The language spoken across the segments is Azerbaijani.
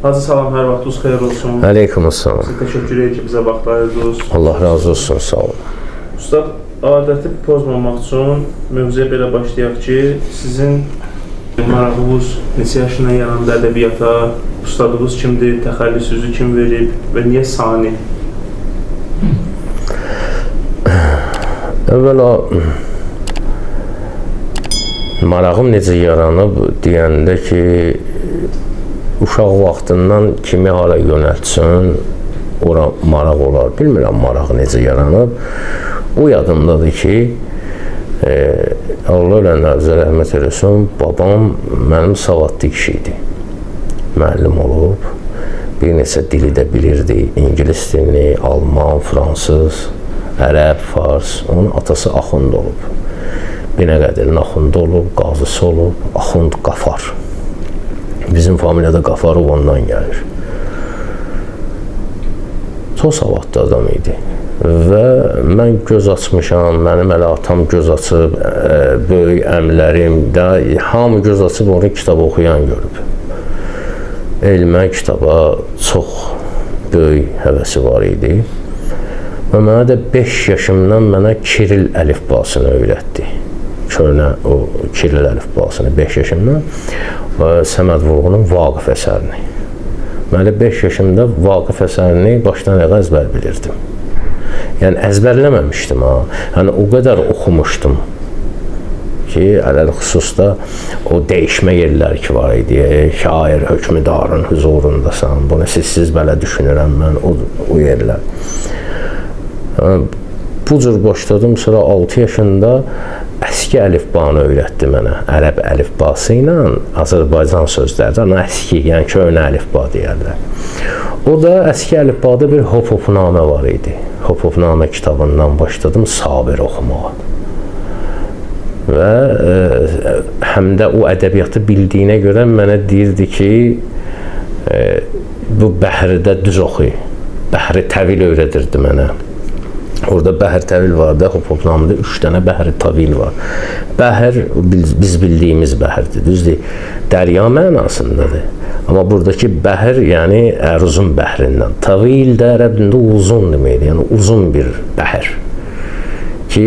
Hacı salam, hər vaxtınız xeyir olsun. Aleykümselam. Sizə təşəkkür edirəm ki, bizə vaxt ayırdınız. Allah razı olsun, sağ olun. Ustad, adəti pozmamaq üçün mövzuya belə başlayaq ki, sizin marağınız neçə yaşından yanında ədəbiyyata, ustadınız kimdir, təxəllüsünüzü kim verib və niyə Sani? Əvvəla marağım necə yaranıb deyəndə ki, uşaq vaxtından kimi hara yönəltsin, ora maraq olar. Bilmirəm maraq necə yaranıb. O yadımdadır ki, Allah ölənlərinizə rəhmət eləsin, babam mənim savadlı kişi idi. Müəllim olub, bir neçə dili də bilirdi. İngilis dilini, alman, fransız, ərəb, fars. Onun atası Axund olub. Binəqədirin Axundu olub, qazısı olub, Axund Qafar. Bizim familiyada Qafarov ondan gəlir. Çox savadlı adam idi. Və mən göz açmışam, mənim hələ atam göz açıb, böyük əmlərim də, hamı göz açıb onu kitab oxuyan görüb. Elmə, kitaba çox böyük həvəsi var idi. Və mənə də 5 yaşımdan mənə Kiril əlifbasını öyrətdi. Köhnə o Kiril əlifbasını 5 yaşımdan. Səməd Vurğunun Vaqif əsərini. Mən 5 yaşımda Vaqif əsərini başdan ayağa əzbər bilirdim. Yəni əzbərləməmişdim ha. Yəni o qədər oxumuşdum ki, ələl xüsusda o dəyişmə yerləri ki var idi. Şair hökmdarın huzurundasan. Bunu siz belə düşünürəm mən o yerlər. Bu cür başladım, sonra 6 yaşında əski əlifbanı öyrətdi mənə. Ərəb əlifbası ilə Azərbaycan sözləri, ona əski, yəni köhnə əlifba deyərlər. O da əski əlifbada bir hop-hopnamə var idi. Hop-hopnamə kitabından başladım Sabir oxumağa. Və həm də o ədəbiyyatı bildiyinə görə mənə deyirdi ki, bu Bəhridə düz oxuy. Bəhri təvil öyrədirdi mənə. Orada Bəhər təvil var da, hop-hopnamıda 3 dənə Bəhər təvil var. Bəhər, biz bildiyimiz Bəhərdir, düzdür, dərya mənasındadır. Amma buradakı Bəhər, yəni Ərzun bəhrindən. Təvil də ərəb dilində uzun deməkdir, yəni uzun bir Bəhər. Ki,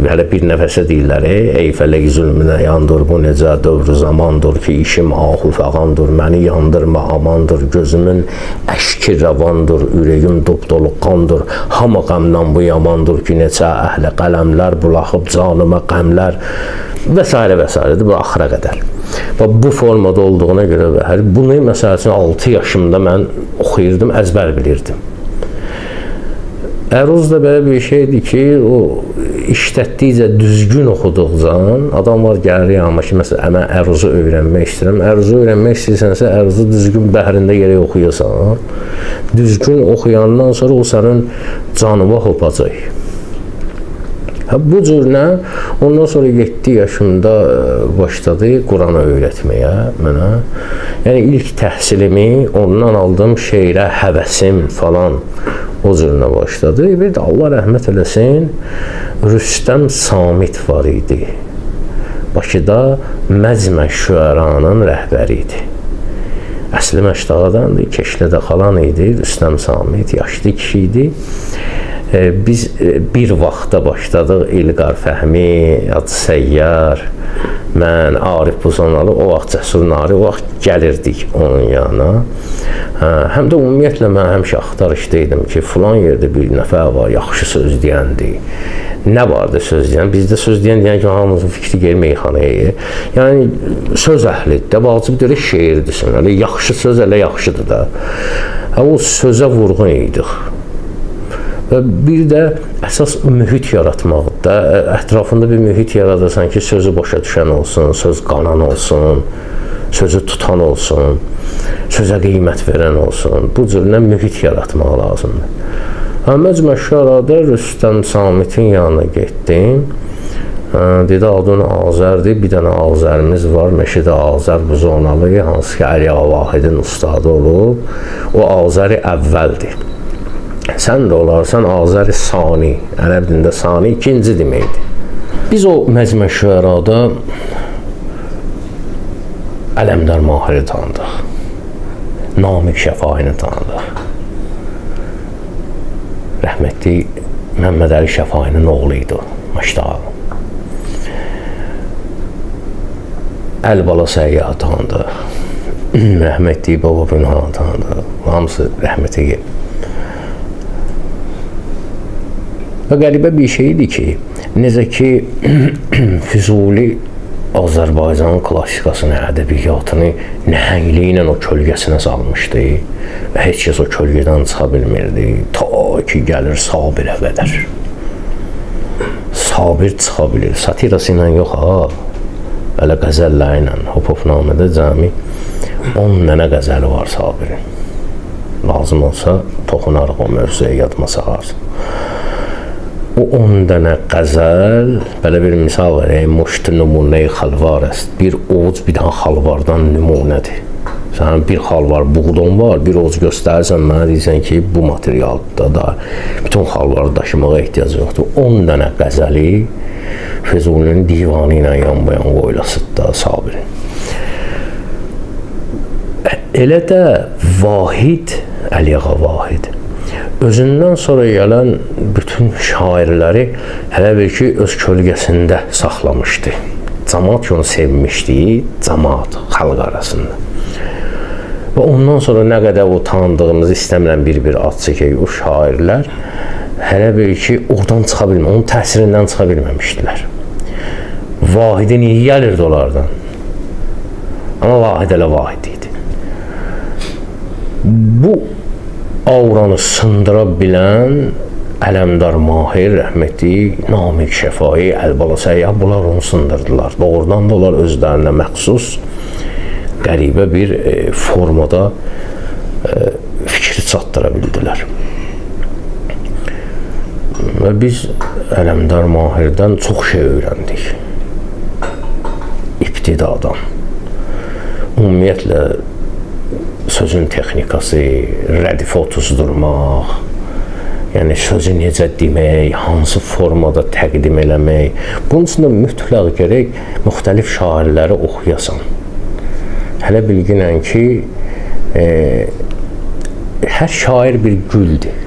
hələ bir nəfəsə deyirlər, ey fələk zülmünə yandır, bu necə dövrü zamandır ki, işim ahı fəğandır, məni yandırma amandır, gözümün əşki rəvandır, ürəyim dop-dolu qandır, hamı qəmdən bu yamandır ki, neçə əhli qələmlər, bulaxıb canıma qəmlər və s. və s. bu axıra qədər. Və bu formada olduğuna görə və bunu məsəl üçün 6 yaşımda mən oxuyurdum, əzbər bilirdim. Əruz da belə bir şeydir ki, o işlətdikcə, düzgün oxuduqca, adam var gəlir amma ki, məsələn, mən əruzu öyrənmək istəyirəm. Əruzu öyrənmək istəyirsənsə, əruzu düzgün bəhrində yerə oxuyasan. Düzgün oxuyandan sonra o sənin canıva hopacaq. Bu cürlə, ondan sonra 7 yaşımda başladı Quranı öyrətməyə mənə. Yəni, ilk təhsilimi ondan aldım, şeirə həvəsim falan. O cürünə başladı. Bir də Allah rəhmət eləsin, Rüstəm Samit var idi. Bakıda Məcmə Şüəranın rəhbəri idi. Əsli Məşdağadandır, Keşlədə xalan idi, Rüstəm Samit, yaşlı kişi idi. Biz bir vaxtda başladıq, İlqar Fəhmi, Adı Səyyar, mən, Arif Buzanalı, o vaxt Cəsur Nari, o vaxt gəlirdik onun yanına. Həm də ümumiyyətlə mən həmişə axtarışdaydım ki, filan yerdə bir nəfər var, yaxşı söz deyəndir. Nə vardı söz deyən? Bizdə söz deyən ki, hamımızın fikri gəlir meyxanaya. Yəni, söz əhlidir də, vacib deyil, şeir desin. Yaxşı söz elə yaxşıdır da. O sözə vurğun idik. Və bir də əsas mühit yaratmaqda, ətrafında bir mühit yaradırsan ki, sözü başa düşən olsun, söz qanan olsun, sözü tutan olsun, sözə qiymət verən olsun. Bu cürlə mühit yaratmaq lazımdır. Məcmə Şüərada Rüstəm Samitin yanına getdim. Dedi, adın Azərdir, bir dənə Azərimiz var, Məşid Azər Buzonalı, hansı ki, Əliya Vahidin ustadı olub. O Azəri əvvəldir. Sən də olarsan Azəri Sani, ərəb dilində Sani ikinci deməkdir. Biz o Məcmə Şüərada Ələmdar Mahiri tanıdıq. Namiq Şəfaini tanıdıq. Rəhmətli Məmməd Əli Şəfainin oğlu idi o, Maşdağ. Əlibala Səyyahı tanıdıq. Rəhmətli Baba Bünhanı tanıdıq. Hamısı rəhmətə gedib. Və qəribə bir şeydir ki, necə ki Füzuli Azərbaycanın klassikasını, ədəbiyyatını nəhəngliklə o kölgəsinə salmışdı və heç kəs o kölgədən çıxa bilmirdi, ta ki gəlir Sabirə qədər. Sabir çıxa bilir, satirası ilə yox ha, elə qəzəlləri ilə, Hop-Hopnamədə cəmi 10 dənə qəzəli var Sabirin. Lazım olsa toxunarıq o mövzuya, yadıma sağarsın. O 10 dənə qəzəl, belə bir misal verəyim, muştu nümunə-i xalvar است. Bir ovuc bir dənə xalvardan nümunədir. Sənin bir xalvar buğdon var, bir ovuc göstərirsən, mənə deyirsən ki, bu materialda da bütün xalvarı daşımağa ehtiyac yoxdur. 10 dənə qəzəli Füzulinin divanı ilə yan-bayan qoyulasıdır da Sabirin. Elə də Vahid, Əliağa Vahid, özündən sonra gələn bütün şairləri hələ bir ki, öz kölgəsində saxlamışdı. Cəmaat ki, onu sevmişdi, cəmaat, xalq arasında. Və ondan sonra nə qədər o tanıdığımız, istəmirəm bir-bir ad çəkək, o şairlər hələ bir ki, oradan çıxa bilmə, onun təsirindən çıxa bilməmişdilər. Vahidi niyə gəlirdi onlardan? Amma Vahid elə Vahid idi. Bu auranı sındıra bilən Ələmdar Mahir, rəhmətli Namiq Şəfai, Əlibala Səyyah, bunlar onu sındırdılar. Doğrudan da onlar özlərinə məxsus qəribə bir formada fikri çatdıra bildilər. Və biz Ələmdar Mahirdən çox şey öyrəndik. İbtidadan. Ümumiyyətlə, sözün texnikası, rədifə otuzdurmaq, yəni sözü necə demək, hansı formada təqdim eləmək. Bunun üçün də mütləq gərək müxtəlif şairləri oxuyasan. Hələ bilginən ki, hər şair bir güldür.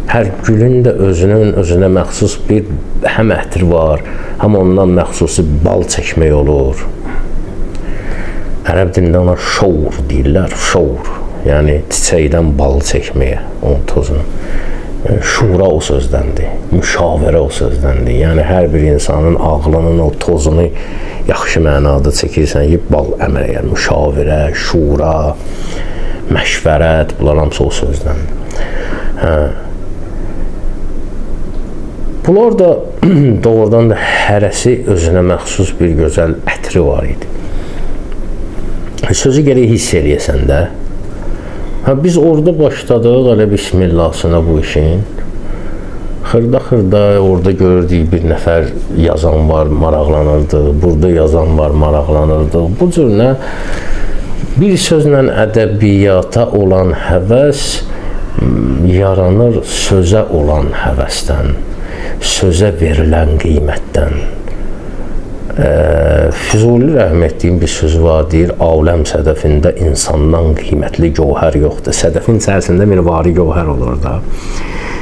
Hər gülün də özünə məxsus bir həm ətri var, həm ondan məxsusi bal çəkmək olur. Ərəb dilində ona şour deyirlər, şour. Yəni, çiçəkdən bal çəkməyə, onun tozunu. Şura o sözdəndir, müşavirə o sözdəndir. Yəni, hər bir insanın ağlının o tozunu yaxşı mənada çəkirsən ki, bal əməl edir. Müşavirə, şura, məşvərət, bunlar hamısı o sözdəndir. Bunlar da doğrudan da hərəsi özünə məxsus bir gözəl ətri var idi. Sözü gərək hiss eləyəsən də. Biz orada başladıq, elə bismillahsına bu işin. Xırda-xırda orada gördük bir nəfər yazan var, maraqlanırdı. Burada yazan var, maraqlanırdı. Bu cürlə bir sözlə ədəbiyyata olan həvəs yaranır sözə olan həvəsdən, sözə verilən qiymətdən. Füzuli rəhmətliyin bir sözü var, deyir, aləm sədəfində insandan qiymətli gövhər yoxdur. Sədəfin içərisində mirvari gövhər olur da.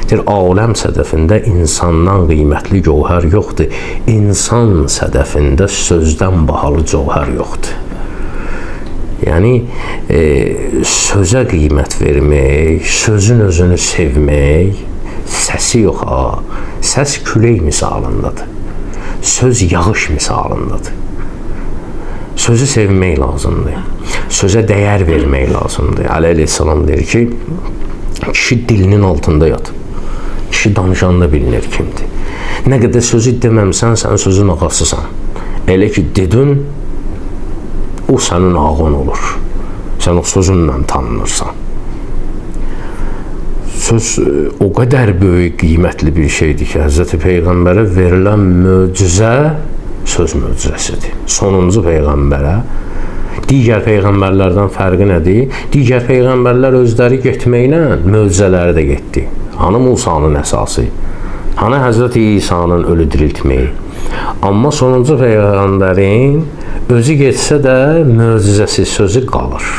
Deyir, aləm sədəfində insandan qiymətli gövhər yoxdur. İnsan sədəfində sözdən bahalı gövhər yoxdur. Yəni, sözə qiymət vermək, sözün özünü sevmək, səsi yox ha, səs külək misalındadır. Söz yağış misalındadır. Sözü sevmək lazımdır. Sözə dəyər vermək lazımdır. Əli əleyhissalam deyir ki, kişi dilinin altında yat. Kişi danışanda bilinir kimdir. Nə qədər sözü deməmsən, sən sözün ağasısan. Elə ki, dedin, o sənin ağan olur. Sən o sözünlə tanınırsan. Söz o qədər böyük, qiymətli bir şeydir ki, Həzrəti Peyğəmbərə verilən möcüzə söz möcüzəsidir. Sonuncu Peyğəmbərə. Digər Peyğəmbərlərdən fərqi nədir? Digər Peyğəmbərlər özləri getməklə möcüzələri də getdi. Hanı Musanın əsası? Hanı Həzrəti İsa'nın ölü diriltməyi? Amma sonuncu Peyğəmbərin özü getsə də möcüzəsi, sözü qalır.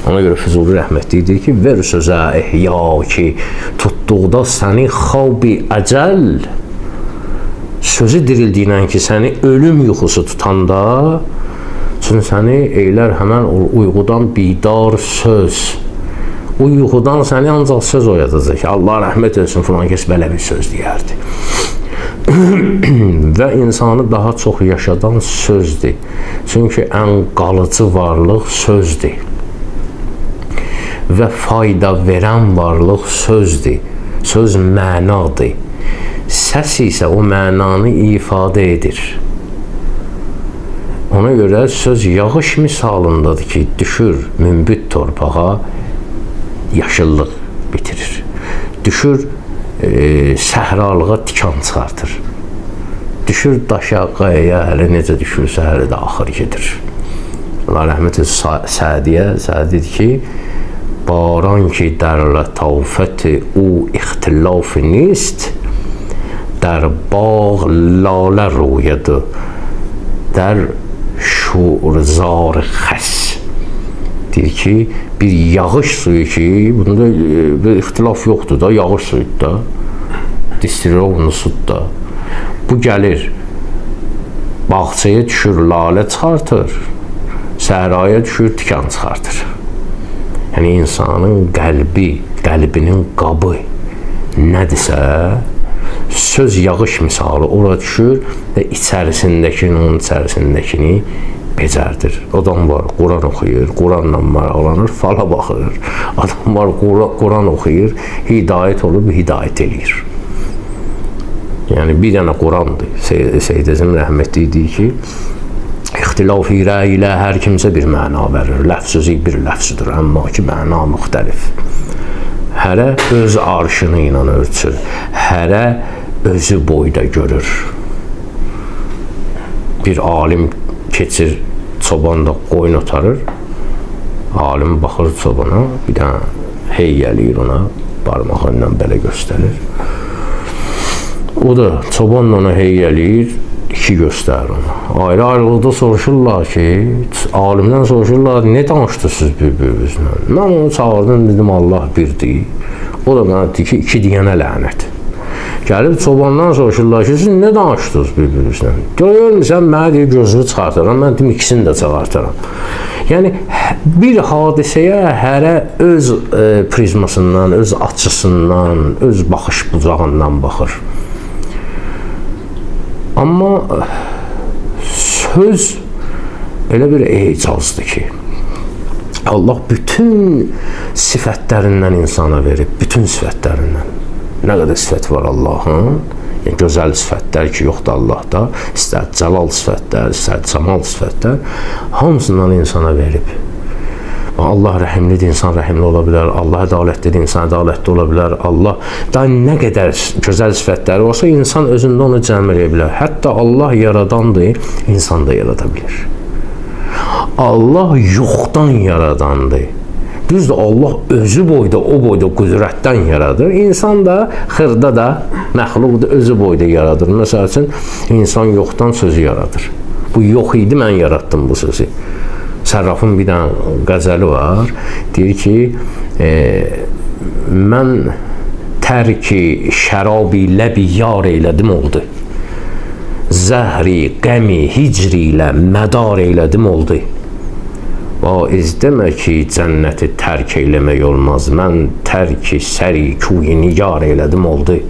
Ona görə Füzuli rəhmətli deyir ki, ver sözə ihya ki, tutduqda səni xabi əcəl, sözü dirildiyinən ki, səni ölüm yuxusu tutanda, çünki səni eylər həmən uyğudan bidar söz. O yuxudan səni ancaq söz oyadacaq ki, Allah rəhmət etsin, filan kəs belə bir söz deyərdi. Və insanı daha çox yaşadan sözdür. Çünki ən qalıcı varlıq sözdür. Və fayda verən varlıq sözdür. Söz mənadır. Səs isə o mənanı ifadə edir. Ona görə söz yağış misalındadır ki, düşür münbit torpağa, yaşıllıq bitirir. Düşür səhralığa tikan çıxartır. Düşür daşa, qayaya, hələ necə düşürsə, hələ də axır gedir. Allah rəhmət etsin Sədiyə, Sədi deyir ki, baran ki در لطافت او اختلاف نیست در باغ لاله روید در şuurzar xəs. Deyir ki, bir yağış suyu ki, bunda bir ixtilaf yoxdur da, yağış suyudur da, distirovlu sud da. Bu gəlir, bağçaya düşür, lalə çıxartır, səhraya düşür, tikan çıxartır. Yəni, insanın qəlbinin qabı nədirsə, söz yağış misalı ora düşür və onun içərisindəkini becərdir. Adam var, Quran oxuyur, Quranla maraqlanır, fala baxır. Adam var, Quran oxuyur, hidayət olub, hidayət eləyir. Yəni, bir dənə Qurandır. Seyyid Əzim rəhmətli deyir ki, İxtilaf-i rəy ilə hər kimsə bir məna verir. Ləfz-i bir ləfzdir, amma ki, məna müxtəlif. Hərə öz arşını ilə ölçür. Hərə özü boyda görür. Bir alim keçir, çoban da qoyun otarır. Alim baxır çobana, bir dənə hey eləyir ona, barmağı ilə belə göstərir. O da çobanla ona hey eləyir, iki göstərir ona. Ayrı-ayrılıqda soruşurlar ki, alimdən soruşurlar, ne danışdırsınız bir-birinizlə? Mən onu çağırdım, dedim, Allah birdir. O da mənə deyir ki, iki deyənə lənət. Gəlib çobandan soruşurlar ki, siz ne danışdınız bir-birinizlə? Görürsən, mənə deyir, gözünü çıxartaram, mən deyim, ikisini də çıxartaram. Yəni, bir hadisəyə hərə öz prizmasından, öz açısından, öz baxış bucağından baxır. Amma söz elə bir ecazdır ki, Allah bütün sifətlərindən insana verib, bütün sifətlərindən. Nə qədər sifət var Allahın, yəni gözəl sifətlər ki, yoxdur Allahda, istər cəlal sifətlər, istər camal sifətlər, hamısından insana verib. Allah rəhimlidir, insan rəhimli ola bilər. Allah ədalətlidir, insan ədalətli ola bilər. Allah da nə qədər gözəl sifətləri olsa, insan özündə onu cəm eləyə bilər. Hətta Allah yaradandır, insan da yarada bilər. Allah yoxdan yaradandır. Düzdür, Allah özü boyda, o boyda qüdrətdən yaradır. İnsan da, xırda da, məxluqda özü boyda yaradır. Məsəl üçün, insan yoxdan sözü yaradır. Bu yox idi, mən yaratdım bu sözü. Sərrafın bir dənə qəzəli var, deyir ki, mən tərki şərabi ləbi yar eylədim oldu. Zəhri, qəmi, hicri ilə mədar eylədim oldu. Vaiz demə ki, cənnəti tərk eyləmək olmaz. Mən tərki səri kuyi nigar eylədim oldu.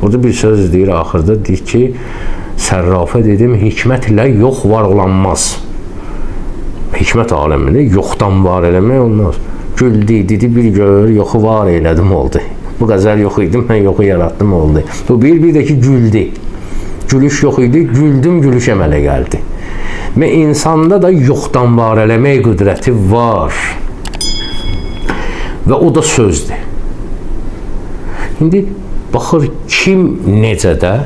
Orada bir söz deyir, axırda deyir ki, sərrafa dedim, hikmət ilə yox var olanmaz. Hikmət aləmində yoxdan var eləmək olmaz. Güldü, dedi, bir gör, yoxu var elədim oldu. Bu qəzəl yox idi, mən yoxu yaratdım oldu. Bu bir də ki, güldü. Gülüş yox idi, güldüm, gülüş əmələ gəldi. Və insanda da yoxdan var eləmək qüdrəti var. Və o da sözdür. İndi baxır kim necədə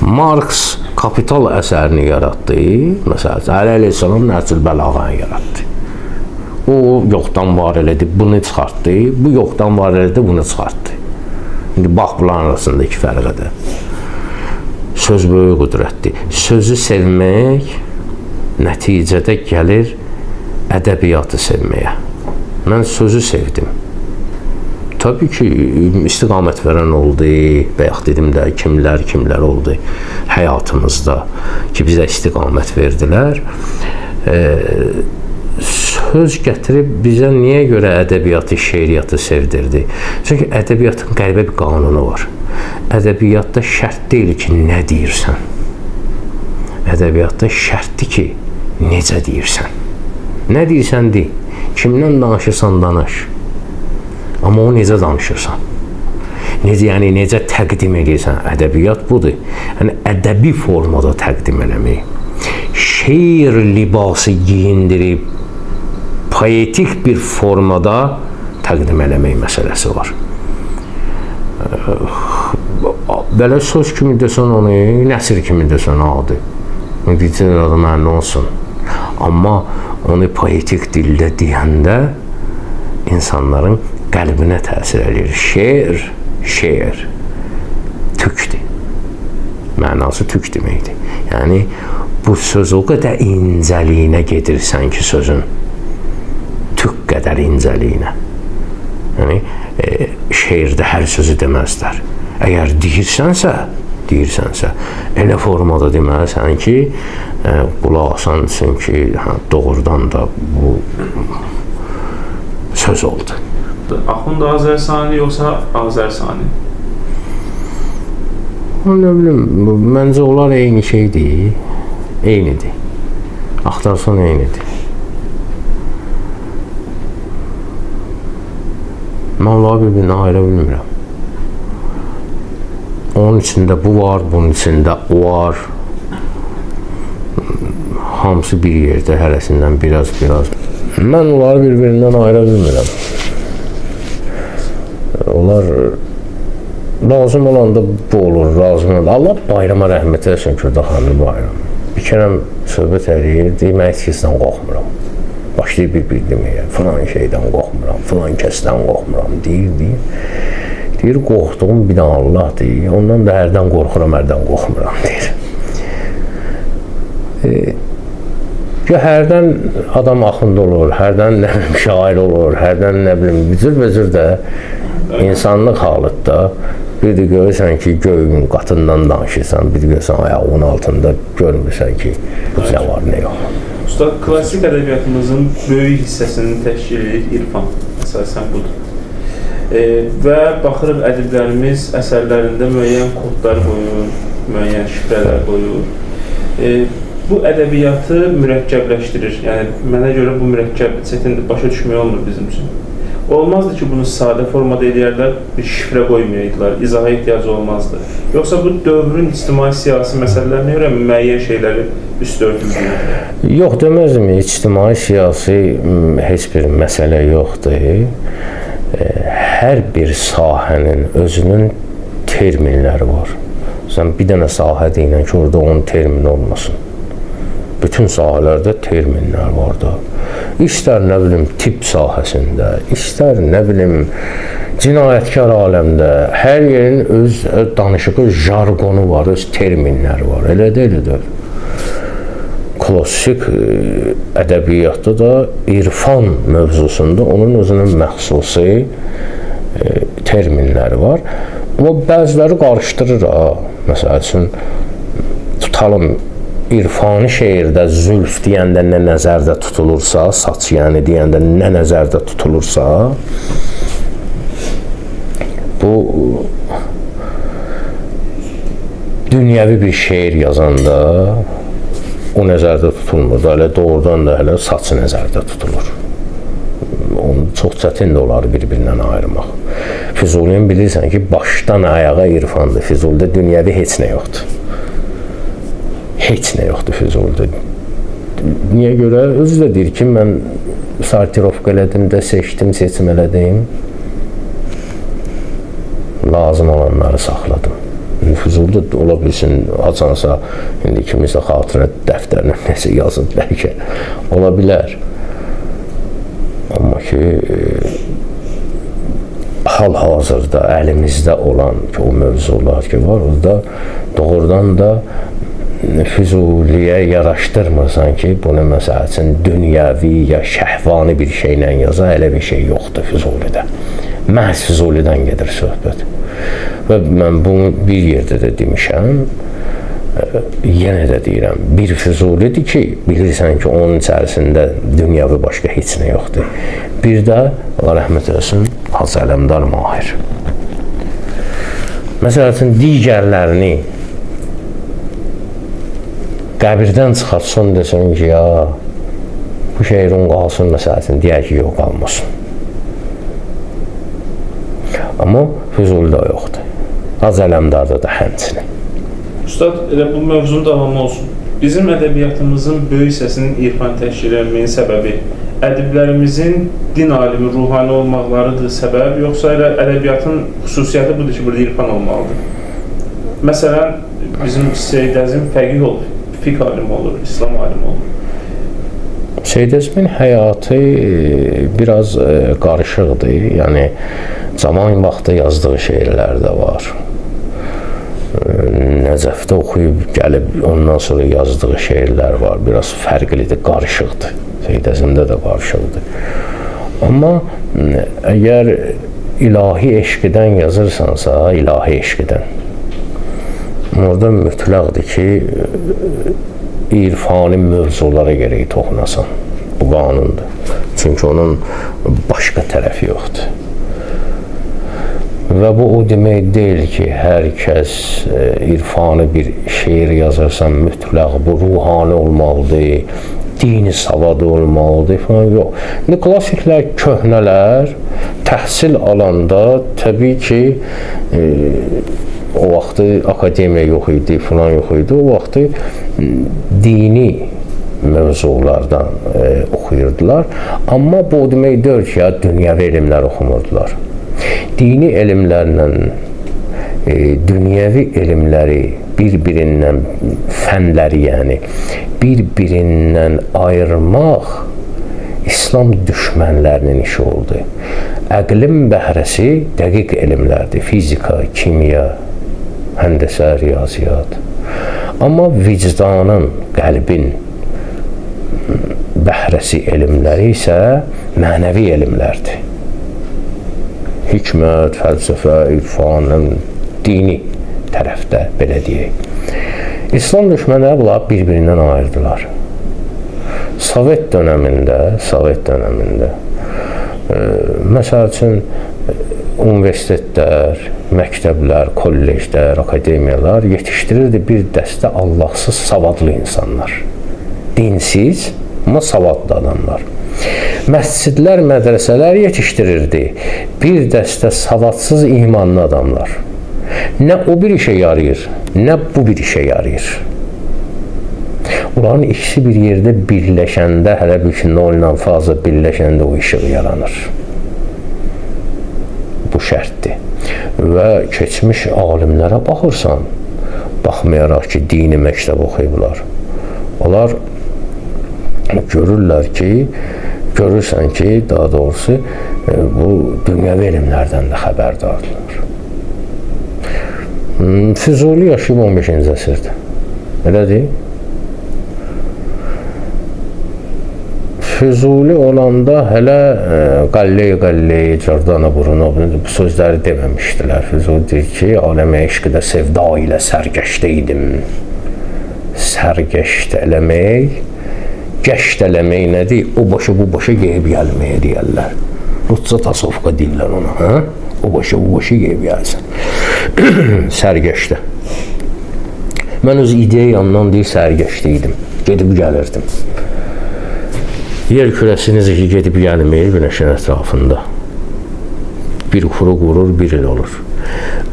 Marx Kapital əsərini yaratdı. Məsələn, Əli Əleyhisselam Nəhcül Bəlağanı yaratdı. O yoxdan var elədi, bunu çıxartdı. Bu yoxdan var elədi, bunu çıxartdı. İndi bax, bunların arasındakı fərqədə. Söz böyük qüdrətdir. Sözü sevmək nəticədə gəlir ədəbiyyatı sevməyə. Mən sözü sevdim. Tabii ki, istiqamət verən oldu və yaxud dedim də kimlər oldu həyatımızda ki, bizə istiqamət verdilər. Söz gətirib bizə niyə görə ədəbiyyatı, şeiriyyatı sevdirdi? Çünki ədəbiyyatın qəribə bir qanunu var. Ədəbiyyatda şərt deyil ki, nə deyirsən. Ədəbiyyatda şərtdir ki, necə deyirsən. Nə deyirsən, dey. Kimdən danışırsan, danış. Amma o necə danışırsan. Yəni, necə təqdim edirsən. Ədəbiyyat budur. Yəni, ədəbi formada təqdim eləmək. Şeir libası giyindirib, poetik bir formada təqdim eləmək məsələsi var. Belə söz kimi desən onu, nəsir kimi desən adı. Necə adı mənə olsun. Amma onu poetik dildə deyəndə insanların qəlbinə təsir edir. Şeir tükdür. Mənası tük deməkdir. Yəni, bu söz o qədər incəliyinə gedirsən ki, sözün tük qədər incəliyinə. Yəni, şeirdə hər sözü deməzlər. Əgər deyirsənsə, elə formada deməlisən ki, qulaq asansın ki, doğrudan da bu söz oldu. Axund Azərsani yoxsa Azərsani? Nə bilim, məncə onlar eyni şeydir, eynidir. Axtarsan eynidir. Mən onları bir-birinə ayıra bilmirəm. Onun içində bu var, bunun içində o var. Hamısı bir yerdə, hərəsindən biraz. Mən onları bir-birindən ayıra bilmirəm. Onlar lazım olanda bu olur, lazım olanda. Allah bayrama rəhmət eləsin Kürdaxanlı bayram. Bir kərəm söhbət eləyir, deyim, mən etkisindən qorxmuram. Başlayıb bir deməyə, filan şeydən qorxmuram, filan kəsdən qorxmuram, deyir. Deyir, qorxduğum bir dənə Allah deyir, ondan da hərdən qorxuram, hərdən qorxmuram, deyir. Hərdən adam axında olur, hərdən nə bilim şair olur, hərdən nə bilim bücür də insanlıq halıqda bir də görürsən ki, göyün qatından danışırsan, bir də görürsən ayağının altında görmürsən ki, bu nə var, nə yox. Usta, klassik ədəbiyyatımızın böyük hissəsini təşkil edir irfan, əsasən budur. Və baxırıq ədiblərimiz əsərlərində müəyyən kodlar qoyur, müəyyən şifrələr qoyur. Bu ədəbiyyatı mürəkkəbləşdirir. Yəni, mənə görə bu mürəkkəb çətindir, başa düşmək olmur bizim üçün. Olmazdı ki, bunu sadə formada edərlər, bir şifrə qoymayaydılar, izaha ehtiyacı olmazdı. Yoxsa bu dövrün ictimai-siyasi məsələlərinə görə müəyyən şeyləri üst örtülür? Yox, deməzdim, ictimai-siyasi heç bir məsələ yoxdur. Hər bir sahənin özünün terminləri var. Sən bir dənə sahə deyilən ki, orada onun termini olmasın. Bütün sahələrdə terminlər var da. İstər, nə bilim, tip sahəsində, istər, nə bilim, cinayətkar aləmdə, hər yerin öz danışığı, jargonu var, öz terminləri var. Elə deyil. Klassik ədəbiyyatda da irfan mövzusunda onun özünün məxsusi terminləri var. Amma bəziləri qarışdırır. Məsəl üçün, tutalım, irfani şeirdə zülf deyəndə nə nəzərdə tutulursa, saç yəni deyəndə nə nəzərdə tutulursa, bu dünyəvi bir şeir yazanda o nəzərdə tutulmur da, elə doğrudan da hələ saç nəzərdə tutulur. Onu çox çətin də olar bir-birindən ayırmaq. Füzulinin bilirsən ki, başdan ayağa irfandır. Füzulidə dünyəvi heç nə yoxdur. Heç nə yoxdur Füzulidə. Niyə görə? Özü də deyir ki, mən sortirovka elədim də, seçim elədim. Lazım olanları saxladım. Füzulidə ola bilsin, açansa, indi kimisə xatirə dəftərinə nəsə yazıb bəlkə. Ola bilər. Amma ki, hal-hazırda əlimizdə olan ki, o mövzular ki var, orada doğrudan da Füzuliyə yaraşdırmırsan ki, bunu məsəl üçün dünyəvi ya şəhvani bir şeylə yaza, elə bir şey yoxdur Füzulidə. Məhz Füzulidən gedir söhbət. Və mən bunu bir yerdə də demişəm, yenə də deyirəm, bir Füzulidir ki, bilirsən ki, onun içərisində dünyəvi başqa heç nə yoxdur. Bir də, Allah rəhmət eləsin, Hacı Ələmdar Mahir. Məsəl üçün, digərlərini qəbirdən çıxartsın, desin ki, ya, bu şeirin qalsın, məsəl üçün, deyək ki, yox, qalmasın. Amma Füzulidə yoxdur. Hacı Ələmdarda da həmçinin. Ustad, elə bu mövzunun davamı olsun. Bizim ədəbiyyatımızın böyük hissəsinin irfan təşkil edilməyin səbəbi ədiblərimizin din alimi, ruhani olmaqlarıdır səbəb, yoxsa elə ədəbiyyatın xüsusiyyəti budur ki, burada irfan olmalıdır? Məsələn, bizim Seyyid Əzim fəqih olur, fiqh alimi olur, İslam alimi olur. Seyyid Əzimin həyatı biraz qarışıqdır. Yəni, zaman vaxtı yazdığı şeirlər də var. Nəcəfdə oxuyub gəlib, ondan sonra yazdığı şeirlər var. Biraz fərqlidir, qarışıqdır. Seyyid Əzimdə də qarışıqdır. Amma əgər ilahi eşqidən yazırsansa, ilahi eşqidən, orada mütləqdir ki, irfani mövzulara gərək toxunasan. Bu qanundur. Çünki onun başqa tərəfi yoxdur. Və bu o demək deyil ki, hər kəs irfani bir şeir yazarsan, mütləq bu ruhani olmalıdır, dini savadı olmalıdır falan, yox. İndi klassiklər, köhnələr təhsil alanda təbii ki, o vaxtı akademiya yox idi, falan yox idi, o vaxtı dini mövzulardan oxuyurdular. Amma bu demək deyil ki, ya, dünyəvi elmlər oxumurdular. Dini elmlərlə dünyəvi elmləri bir-birindən, fənləri yəni, bir-birindən ayırmaq İslam düşmənlərinin işi oldu. Əqlin bəhrəsi dəqiq elmlərdir. Fizika, kimya, həndəsə, riyaziyyat. Amma vicdanın, qəlbin bəhrəsi elmləri isə mənəvi elmlərdir. Hikmət, fəlsəfə, irfan, dini tərəfdə, belə deyək. İslam düşmənləri bunlar bir-birindən ayırdılar. Sovet dönəmində, məsəl üçün, universitetlər, məktəblər, kolleclər, akademiyalar yetişdirirdi bir dəstə Allahsız savadlı insanlar. Dinsiz, amma savadlı adamlar. Məscidlər, mədrəsələr yetişdirirdi bir dəstə savadsız, imanlı adamlar. Nə o bir işə yarayır, nə bu bir işə yarayır. Onların ikisi bir yerdə birləşəndə, hələ bir ki, noldan fazla birləşəndə o işıq yaranır. Bu şərtdir. Və keçmiş alimlərə baxırsan, baxmayaraq ki, dini məktəb oxuyublar. Onlar görürsən ki, daha doğrusu, bu dünyəvi elmlərdən də xəbərdardırlar. Füzuli yaşayıb 15-ci əsrdə. Elədir? Füzuli olanda hələ Qalley, Giordano Bruno bu sözləri deməmişdilər. Füzuli deyir ki, aləmə eşqidə sevda ilə sərgəşdə idim. Sərgəşdə eləmək, gəşt eləmək nədir? O başa bu başa geyib gəlməyə deyərlər. Rusca tasavvufqa deyirlər ona. Hə? O başa bu başa geyib gəlsin. Sərgəşdə. Mən öz ideyamdan deyir, sərgəşdə idim. Gedib gəlirdim. Yer kürəsi necə ki, gedib gəlməyir günəşin ətrafında. Bir kuru qurur, bir il olur.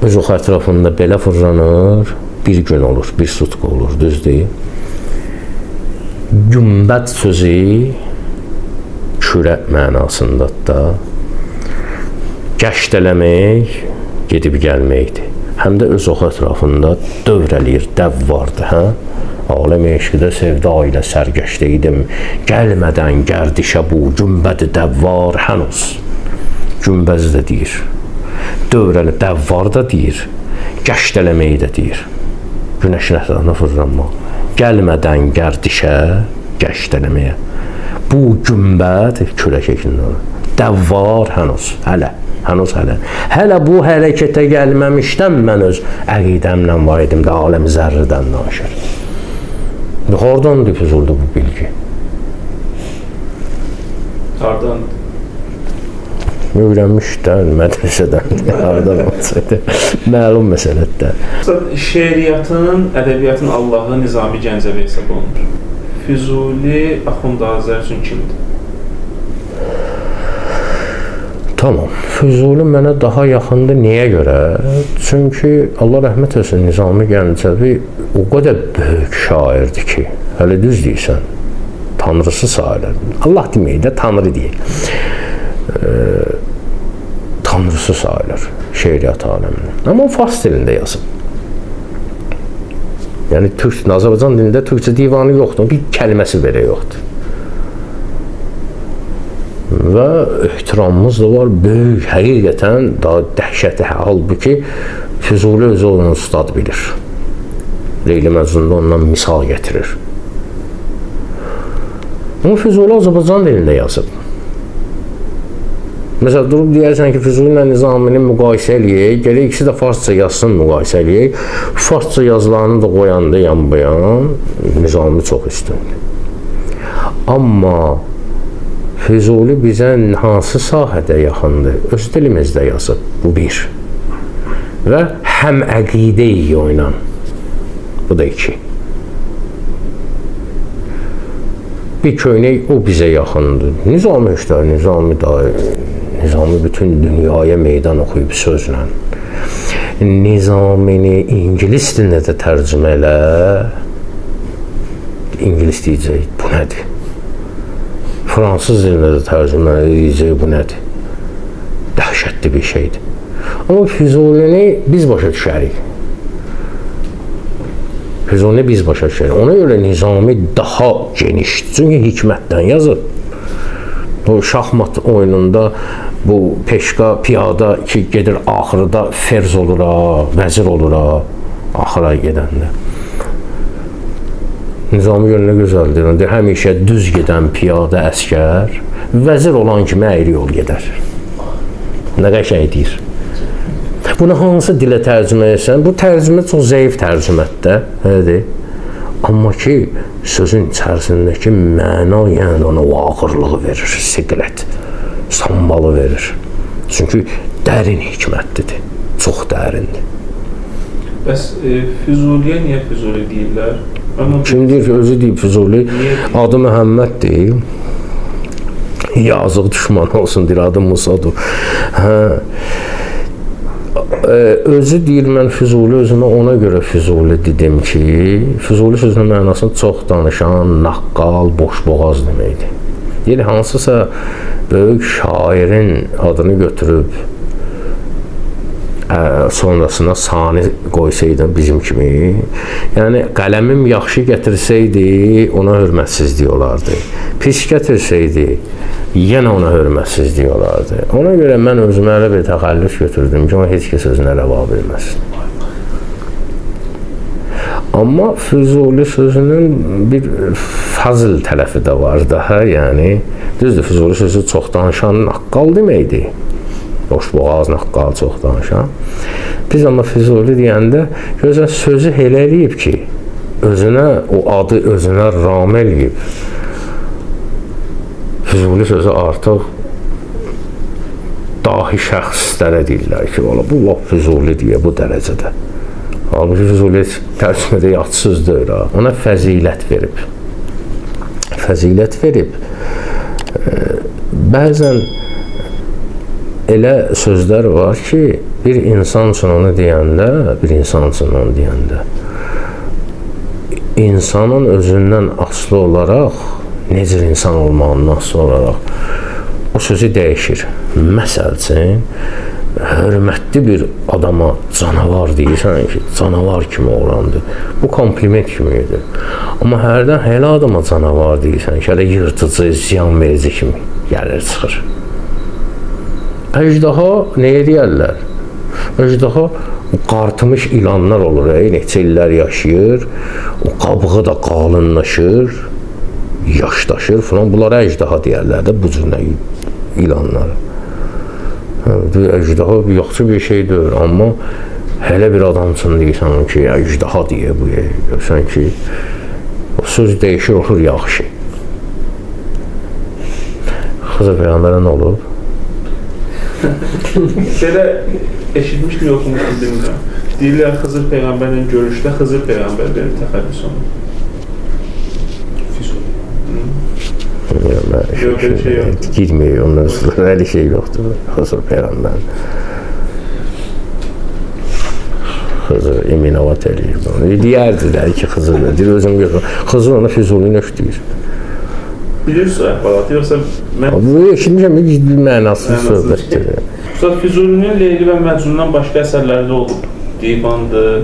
Öz ox ətrafında belə fırlanır, bir gün olur, bir sutqa olur, düzdür? Gümbət sözü kürə mənasındadır da. Gəşt eləmək, gedib gəlməkdir. Həm də öz ox ətrafında dövr eləyir, dəv vardır, hə? Aləm eşqidə sevda ilə sərgəşdə idim. Gəlmədən gərdişə bu günbədi dəvvar hənuz. Günbəz də deyir. Dövrəli dəvvar da deyir. Gəşt eləməyi də deyir. Günəşin ətrafına fırlanmaq. gəlmədən gərdişə gəşt eləməyə. Bu günbəd kürək şəklində olur. Dəvvar hələ bu hərəkətə gəlməmişdən mən öz əqidəmlə var idim də aləm zərrədən naşir. Hardan difüz oldu bu bilgi? Hardan? Öyrənmişdən, mədrəsədən, hardan olsaydı, məlum məsələdə. Şeiriyyatın, ədəbiyyatın Allahı Nizami Gəncəvi hesab olunur. Füzuli Axund Azər üçün kimdir? Tamam, Füzuli mənə daha yaxındır. Niyə görə? Çünki Allah rəhmət etsin, Nizami Gəncəvi o qədər böyük şairdir ki, hələ düz deyirsən, tanrısı sayılır. Allah deməyək də, tanrı deyək. Tanrısı sayılır şeiriyyat aləmində. Amma fars dilində yazıb. Yəni, Azərbaycan dilində türkçə divanı yoxdur, bir kəlməsi belə yoxdur. Və ehtiramımız da var, böyük, həqiqətən daha dəhşəti, halbuki Füzuli özü onu ustad bilir. Leyli Məcnunda ondan misal gətirir. Amma Füzuli Azərbaycan dilində yazıb. Məsələn, durub deyərsən ki, Füzuli ilə Nizamini müqayisə eləyək, gələk ikisi də farsça yazsın müqayisə eləyək. Farsça yazılarını da qoyanda yan-bayan Nizami çox üstündür. Amma Füzuli bizə hansı sahədə yaxındır? Öz dilimizdə yazıb, bu bir. Və həm əqidə-i oynan, bu da iki. Bir köynək o bizə yaxındır. Nizami işte, Nizami bütün dünyaya meydan oxuyub sözlə. Nizamini ingilis dilində də tərcümə elə. İngilis deyəcək, bu nədir? Fransız dilində də tərcümə edəcək, bu nədir? Dəhşətli bir şeydir. Amma Füzulini biz başa düşərik. Füzulini biz başa düşərik. Ona görə Nizami daha genişdir. Çünki hikmətdən yazıb. O şahmat oyununda bu peşka, piyada ki gedir axırda ferz olur, vəzir olur, axıra gedəndə. Nizami yönünə gözəldir. Həmişə düz gedən piyada əskər, vəzir olan kimi əyri yol gedər. Nə qəşəng deyir. Bunu hansı dilə tərcümə etsən? Bu tərcümə çox zəif tərcümədir. Amma ki, sözün içərisindəki məna, yəni ona o ağırlığı verir, siqlət, sambalı verir. Çünki dərin hikmətlidir, çox dərindir. Bəs Füzuliyə niyə Füzuli deyirlər? Kim deyir ki, özü deyib Füzuli? Adı Məhəmməddir. Yazıq düşman olsun, deyir, adı Musadır. Özü deyir, mən Füzuli özümə ona görə Füzuli dedim ki, Füzuli sözünün mənasını çox danışan, naqqal, boşboğaz deməkdir. Deyir, hansısa böyük şairin adını götürüb sonrasına sani qoysaydım bizim kimi, yəni qələmim yaxşı gətirsəydi, ona hörmətsizlik olardı. Pis gətirsəydi, yenə ona hörmətsizlik olardı. Ona görə mən özümə elə bir təxəllüs götürdüm ki, ona heç kəs özünə rəva bilməsin. Amma Füzuli sözünün bir fazıl tərəfi də var daha, yəni düzdür, Füzuli sözü çox danışan naqqal deməkdir. Boşboğaz, naqqal, çox danışan. Biz amma Füzuli deyəndə gözəl sözü elə eləyib ki, özünə, o adı özünə ram eləyib. Füzuli sözü artıq dahi şəxslərə deyirlər ki, bu lap Füzuli deyə bu dərəcədə. Halbuki Füzuli tərcümədə yadsız deyil, ona fəzilət verib. Fəzilət verib. Bəzən elə sözlər var ki, bir insan üçün onu deyəndə, insanın özündən asılı olaraq, necə insan olmağından asılı olaraq o sözü dəyişir. Məsəl üçün, hörmətli bir adama canavar deyirsən ki, canavar kimi oğlandır. Bu kompliment kimidir. Amma hərdən elə adama canavar deyirsən ki, elə yırtıcı, ziyan verici kimi gəlir, çıxır. Əjdaha nəyə deyərlər? Əjdaha qartımış ilanlar olur, neçə illər yaşayır, o qabığı da qalınlaşır, yaşlaşır falan. Bunlara əjdaha deyərlər də, bu cür ilanlar. Əjdaha yaxşı bir şey deyil, amma hələ bir adam üçün deyirsən ki, əjdaha deyə bu, görsən ki, o söz dəyişir, olur yaxşı. Xızır Peyğəmbərə nə olub? Belə eşitmişmi, yoxmuşmu bilmirəm. Deyirlər, Xızır Peyğəmbərlə görüşdə Xızır Peyğəmbər verir təxəllüs onu. Girməyək, ondan sonra elə şey yoxdur. Xızır Peyğəmbər. Xızır eminavat eləyir bunu. Deyərdilər ki, Xızır verir, özüm görürüm. Xızır ona Füzuli nöşdür. Bilirsiniz əhvalatı, yoxsa mən... Bu eşitmişəm, bir mənasız söhbətdir. Ustad, Füzulinin Leyli və Məcnundan başqa əsərləri də olub. Divandır,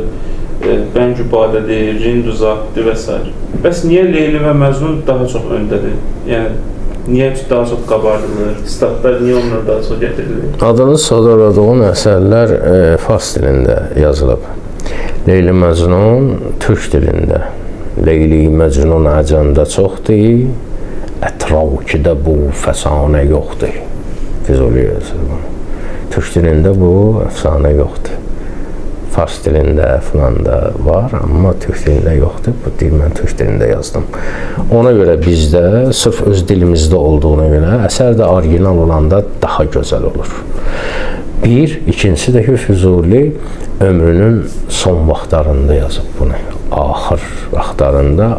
Bəncübadədir, Rinduzatdır və s. Bəs niyə Leyli və Məcnun daha çox öndədir? Yəni, niyə daha çox qabardılır? Statlar niyə onlar daha çox gətirilir? Adını sadaladığım əsərlər fars dilində yazılıb. Leyli Məcnun türk dilində. Leyli Məcnun əcəmdə çoxdur. Ətrakidə bu fəsanə yoxdur. Füzuli yazır bunu. Türk dilində bu əfsanə yoxdur. Fars dilində falan da var, amma türk dilində yoxdur. Bu dil mən türk dilində yazdım. Ona görə bizdə, sırf öz dilimizdə olduğuna görə, əsər də orijinal olanda daha gözəl olur. Bir, ikincisi də ki, Füzuli ömrünün son vaxtlarında yazıb bunu. Axır vaxtlarında,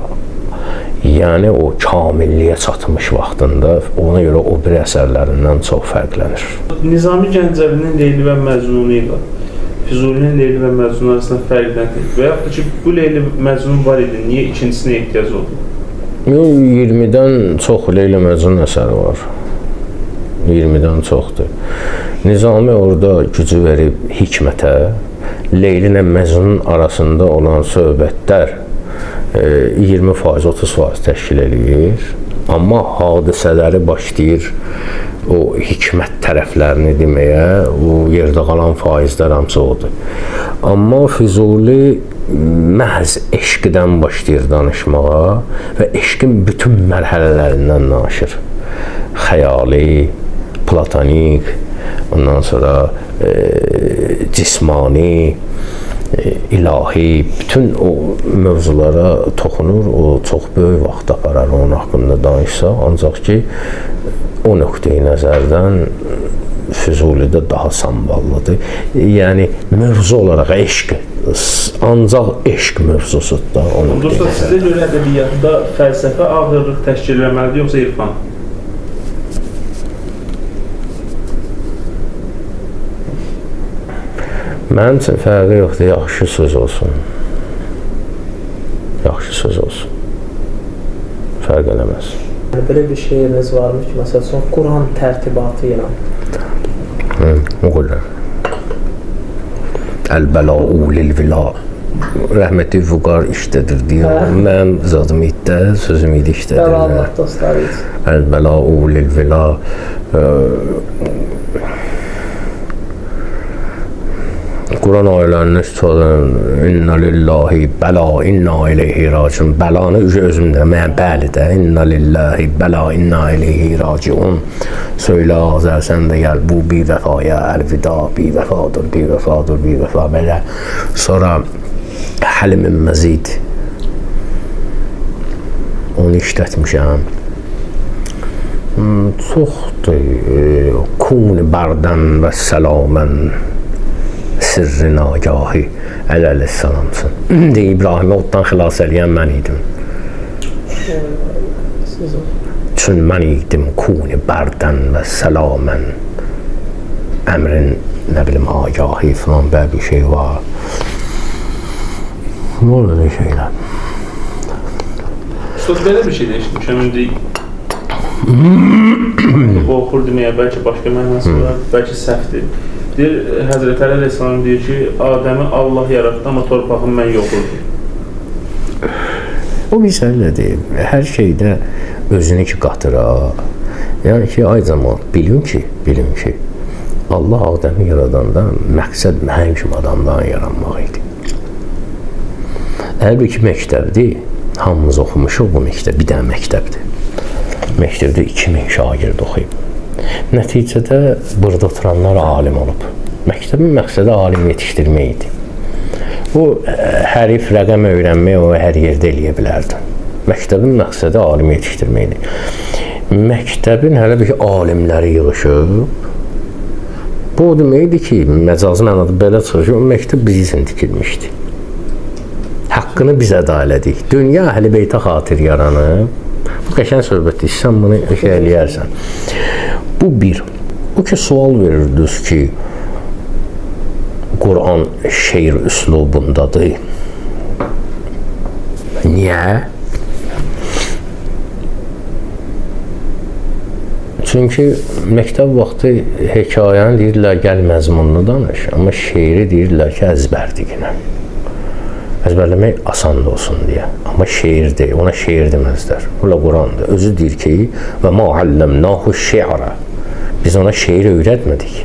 yəni o kamilliyə çatmış vaxtında, ona görə o bir əsərlərindən çox fərqlənir. Nizami Gəncəvinin Leyli və Məcnunu ilə Füzulinin Leyli və Məcnun arasında fərqlənir və yaxud da ki, bu Leyli Məcnun var idi, niyə ikincisine ehtiyac oldu? 20-dən çox Leyli Məcnun əsəri var. 20-dən çoxdur. Nizami orada gücü verib hikmətə, Leyli ilə Məcnun arasında olan söhbətlər 20%, 30% təşkil edir. Amma hadisələri başlayır o hikmət tərəflərini deməyə, o yerdə qalan faizlər hamısı odur. Amma Füzuli məhz eşqdən başlayır danışmağa və eşqin bütün mərhələlərindən danışır. Xəyali, platonik, ondan sonra cismani, ilahi, bütün o mövzulara toxunur, o çox böyük vaxt aparar onun haqqında danışsa, ancaq ki, o nöqteyi nəzərdən Füzulidə daha samballıdır. Yəni, mövzu olaraq eşq, ancaq eşq mövzusudur da. Dostlar, sizə görə ədəbiyyatda fəlsəfə ağırlıq təşkil etməlidir, yoxsa irfan? Mənim üçün fərqi yoxdur, yaxşı söz olsun. Yaxşı söz olsun. Fərq eləməz. Belə bir şeyiniz varmış ki, məsələn, Quran tərtibatı ilə. O qədər. Əl-bəla'u lil-vila. Rəhməti Vüqar işdədir deyir. Mən zadım itdə, sözüm idi işdədir. Allah dostları için. Əl-bəla'u lil-vila. Quran ayələrini tutalım. İnna lillahi bəla, inna ileyhi raciun. Bəlanı özümdə, mən bəli də. İnna lillahi bəla, inna ileyhi raciun. Söylə Azər, sən də gəl bu bir vəfaya, əlvida, bir vəfadır, bir vəfadır, bir vəfa belə. Sonra Həlimin Məzid. Onu işlətmişəm. Çoxdur. Kun bərdən və səlamən. Sirrin agahi əleyhissalamsın. İbrahim'i oddan xilas eləyən mən idim. Çün mən idim kuni bərdən və səlamən. Əmrin, nə bilim, agahi falan belə bir şey var. Nə olur öyle şeylər? Ustad, belə bir şey də eşitmişəm, indi bu oxur deməyə bəlkə başqa mənası var, bəlkə səhvdir. Deyir, Həzrət Əli Aleyhisselam deyir ki, Adəmi Allah yarattı, amma torpağını mən yoxurdu. O bir sənlə deyil. Hər şeydə özünü ki qatıra. Yəni ki, ay cəmaat, bilin ki, Allah Adəmi yaradanda məqsəd mənim kimi adamdan yaranmaq idi. Əlbəttə məktəbdir. Hamımız oxumuşuq bu məktəb. Bir dənə məktəbdir. Məktəbdə 2000 şagird oxuyub. Nəticədə burada oturanlar alim olub. Məktəbin məqsədi alim yetişdirmək idi. Bu hərif, rəqəm öyrənmək o hər yerdə eləyə bilərdi. Məktəbin məqsədi alim yetişdirmək idi. Məktəbin hələ bir alimləri yığışıb. Bu o deməkdir ki, məcazi mənada belə çıxır ki, o məktəb biz üçün tikilmişdi. Haqqını biz əda elədik. Dünya Əhl-i Beytə xatir yaranıb. Bu qəşəng söhbətdir. Sən bunu eləyərsən. Bu bir. Bu ki, sual verirdiniz ki, Quran şeir üslubundadır. Niyə? Çünki məktəb vaxtı hekayəni deyirlər, gəl məzmununu danış. Amma şeiri deyirlər ki, əzbərdir. Əzbərləmək asan olsun deyə. Amma şeir deyil, ona şeir deməzlər. Ola Qurandır. Özü deyir ki, və mə alləmnahu şi'ra. Biz ona şeir öyrətmədik.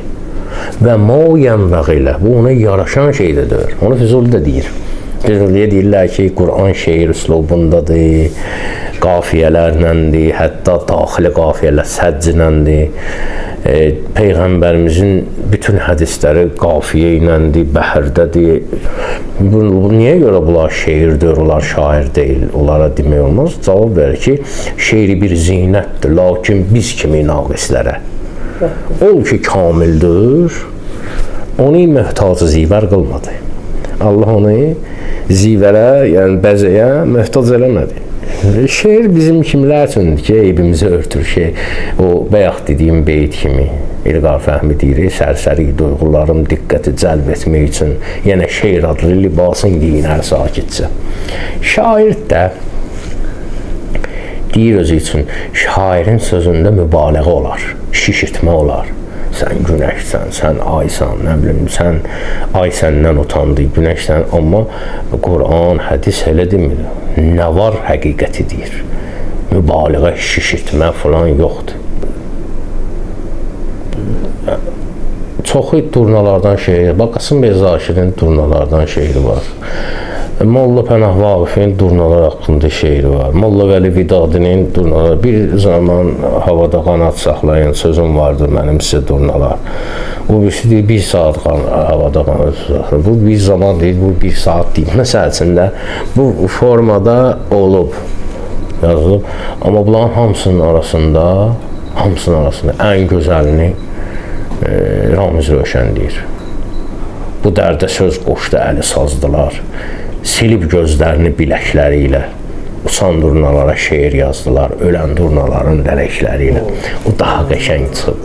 Və mə yənbəğilə. Bu ona yaraşan şeydir. Onu Füzuli də deyir. Füzuliyə deyirlər ki, Quran şeir üslubundadır, qafiyələrləndir, hətta daxili qafiyələr sədcinəndir. Peyğəmbərimizin bütün hədisləri qafiyə iləndir, bəhərdədir. Niyə görə bunlar şeirdir, onlar şair deyil, onlara demək olmaz. Cavab verir ki, şeiri bir zinətdir, lakin biz kimi naqislərə. Ol ki, kamildir, onu möhtacı zivər qılmadı. Allah onu zivərə, yəni bəzəyə möhtac eləmədi. Şeir bizim kimlər üçündür ki, eybimizi örtür ki, o bayaq dediyim beyt kimi İlqar Fəhmi deyir, sərsəri duyğularım diqqəti cəlb etmək üçün yenə şeir adlı libasın giyinər sakitcə. Şair də deyir özü üçün, şairin sözündə mübaliğə olar, şişirtmə olar. Sən günəşsən, sən aysan, nə bilim, sən ay səndən utandı, günəşsən, amma Quran, hədis elə demir. Nə var həqiqəti deyir. Mübaliğə, şişirtmə falan yoxdur. Çoxu durnalardan şeiri, bax Qasım Bey Zakirin durnalardan şeiri var. Molla Pənah Vaqifin durnalar haqqında şeiri var. Molla Vəli Vidadinin durnalar. Bir zaman havada qanat saxlayın, sözüm vardır mənim sizə durnalar. O birisi deyir, bir saat havada qanat saxlayın. Bu bir zaman deyil, bu bir saat deyil. Məsəl içində bu formada olub, yazılıb. Amma bunların hamısının arasında ən gözəlini Ramiz Rövşən deyir. Bu dərdə söz qoşdu, əli sazdılar. Silib gözlərini biləkləri ilə, uçan durnalara şeir yazdılar, ölən durnaların lələkləri ilə. O daha qəşəng çıxıb.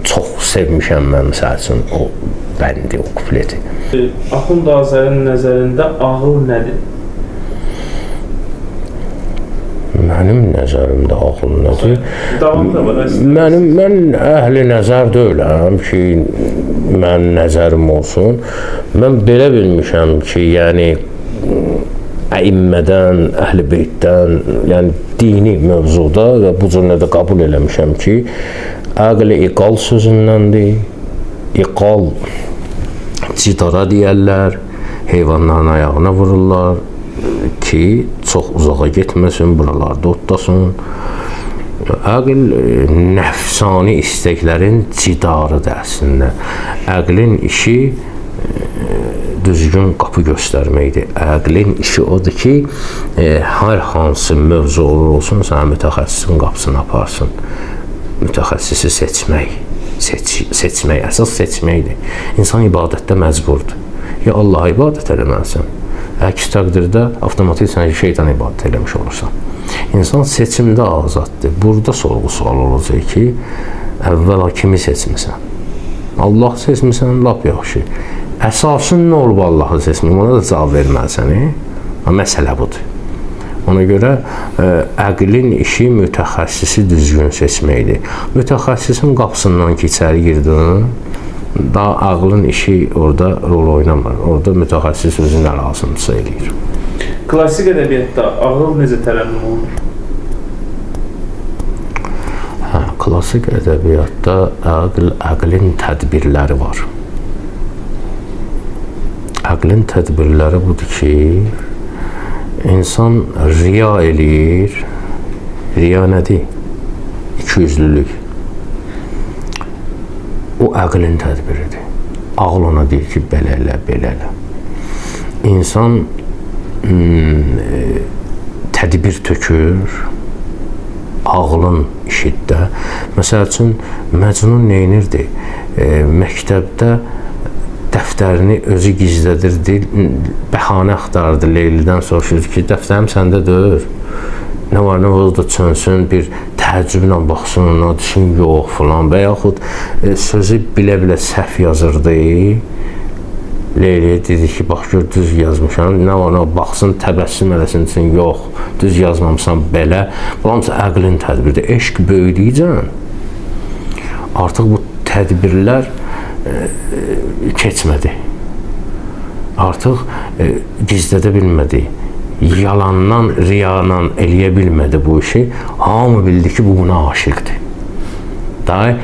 Çox sevmişəm mən məsəl üçün o bəndi, o kupleti. Axund Azərin nəzərində ağıl nədir? Mənim nəzərimdə ağıl nədir? Davam da var əslində. Mən əhli nəzər deyiləm ki, mənim nəzərim olsun. Mən belə bilmişəm ki, yəni əimmədən, əhl-i beytdən, yəni dini mövzuda və bu cürlə də qəbul eləmişəm ki, əql-i iqal sözündəndir. İqal cidara deyərlər, heyvanların ayağına vururlar ki, çox uzağa getməsin, buralarda otlasın. Əql nəfsani istəklərin cidarıdır əslində. Əqlin işi düzgün qapı göstərməkdir. Əqlin işi odur ki, hər hansı mövzu olur olsun, sənə mütəxəssisin qapısını aparsın. Mütəxəssisi seçmək, əsas seçməkdir. İnsan ibadətdə məcburdur. Ya Allaha ibadət eləməlisən, əks təqdirdə avtomatik sən şeytan ibadət eləmiş olursan. İnsan seçimdə azaddır. Burada sorğu-sual olacaq ki, əvvəla kimi seçmirsən? Allah seçmirsən, lap yaxşı. Əsasın nə olub Allahı seçmirsən? Ona da cavab verməlisən. Məsələ budur. Ona görə əqlin işi mütəxəssisi düzgün seçməkdir. Mütəxəssisin qapısından ki, içəri girdin, daha ağlın işi orada rol oynamır. Orada mütəxəssis özü nə lazımdırsa eləyir. Klassik ədəbiyyatda ağıl necə tərənnüm olunur? Hə, klassik ədəbiyyatda əqlin tədbirləri var. Əqlin tədbirləri budur ki, insan riya eləyir. Riya nədir? İkiyüzlülük. O əqlin tədbiridir. Ağıl ona deyir ki, belə elə, belə elə. İnsan tədbir tökür, ağlın işiddə. Məsəl üçün, Məcnun neynirdi? Məktəbdə dəftərini özü gizlədirdi, bəhanə axtardı, Leylidən soruşurdu ki, dəftərim səndə deyil. Nə var, nə var da çönsün, bir təəccüblə baxsın ona, düşün, yox, falan. Və yaxud sözü bilə-bilə səhv yazırdı. Leyliyə dedi ki, bax, gör, düz yazmışam. Nə var, nə var, baxsın, təbəssüm eləsin üçün, yox, düz yazmamışsan, belə. Bu hamısı əqlin tədbiridir. Eşq böyüdükcə artıq bu tədbirlər keçmədi. Artıq gizlədə bilmədi. Yalandan, riyadan eləyə bilmədi bu işi. Hamı bildi ki, bu buna aşiqdir. Daha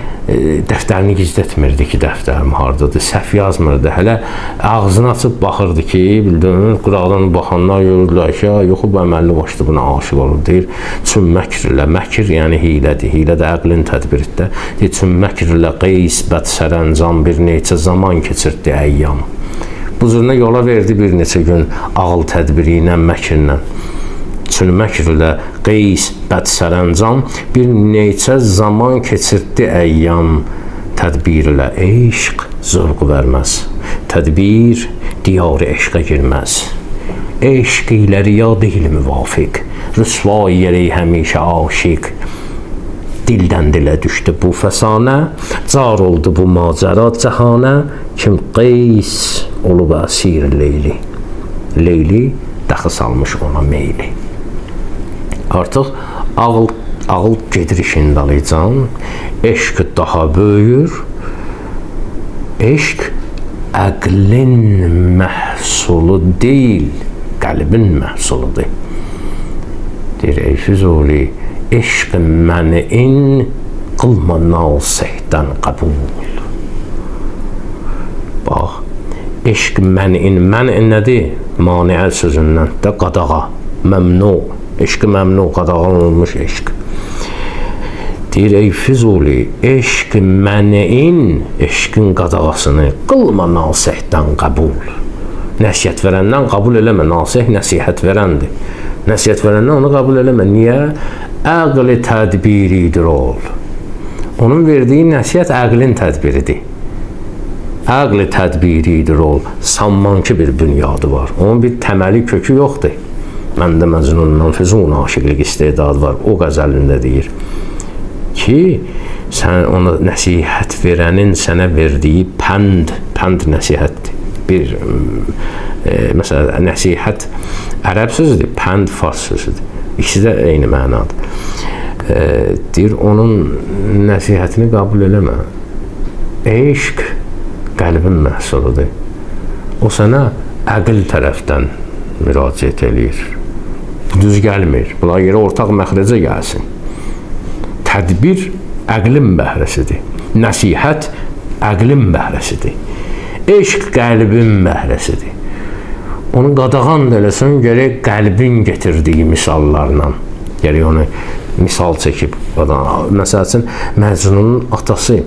dəftərini gizlətmirdi ki, dəftərim hardadır, səhv yazmırdı. Hələ ağzını açıb baxırdı ki, bildin, quraqdan baxanlar görürlər ki, yox, bu əməlli başlı buna aşıq olur, deyir. Çün məkrlə, məkr yəni hilədir, hilə də əqlin tədbirdə. Deyir, çün məkrlə qeys, bəd sərəncam bir neçə zaman keçirdi əyyam. Bu cürünə yola verdi bir neçə gün ağıl tədbiri ilə, məkirlə. Çün məkrlə qeys, bəd sərəncam bir neçə zaman keçirdi əyyam. Tədbirlə eşq zövq verməz. Tədbir diyarı eşqə girməz. Eşq ilə riya deyil müvafiq. Rüsvay yeri həmişə aşiq. Dildən dilə düşdü bu fəsanə, car oldu bu macəra cəhanə, kim qeys olub əsir Leyli. Leyli dəxi salmış ona meyli. Artıq ağıl gedir işin dalıcan, eşq daha böyür, eşq əqlin məhsulu deyil, qəlbin məhsuludur. Deyir, ey Füzuli, eşq mənin qılma nasihdən qəbul. Bax, eşq mənin nədir? Maniə sözündən də qadağa, məmnu. Eşq məmnu, qadağa olmuş eşq. Deyir, ey Füzuli, eşq mənin, eşqin qadağasını qılma nasihdən qəbul. Nəsihət verəndən qəbul eləmə, nasih nəsihət verəndir. Nəsihət verəndən onu qəbul eləmə. Niyə? Əqli tədbiridir ol. Onun verdiyi nəsihət əqlin tədbiridir. Əqli tədbiridir ol. Sanmankı bir bünyadı var. Onun bir təməli kökü yoxdur. Məndə Məcnundan Füzun aşiqlik istedadı var. O qəzəlində deyir ki, sən ona nəsihət verənin sənə verdiyi pənd nəsihətdir. Bir, məsələn, nəsihət ərəb sözüdür, pənd fars sözüdür. İkisi də eyni mənadır. Deyir, onun nəsihətini qəbul eləmə. Eşq qəlbin məhsuludur. O sənə əql tərəfdən müraciət eləyir. Düz gəlmir. Bunlar yerə ortaq məxrəcə gəlsin. Tədbir əqlin bəhrəsidir. Nəsihət əqlin bəhrəsidir. Eşq qəlbin bəhrəsidir. Onu qadağan da eləsən, gərək qəlbin getirdiyi misallarla. Gərək onu misal çəkib. Məsəl üçün, Məcnunun atası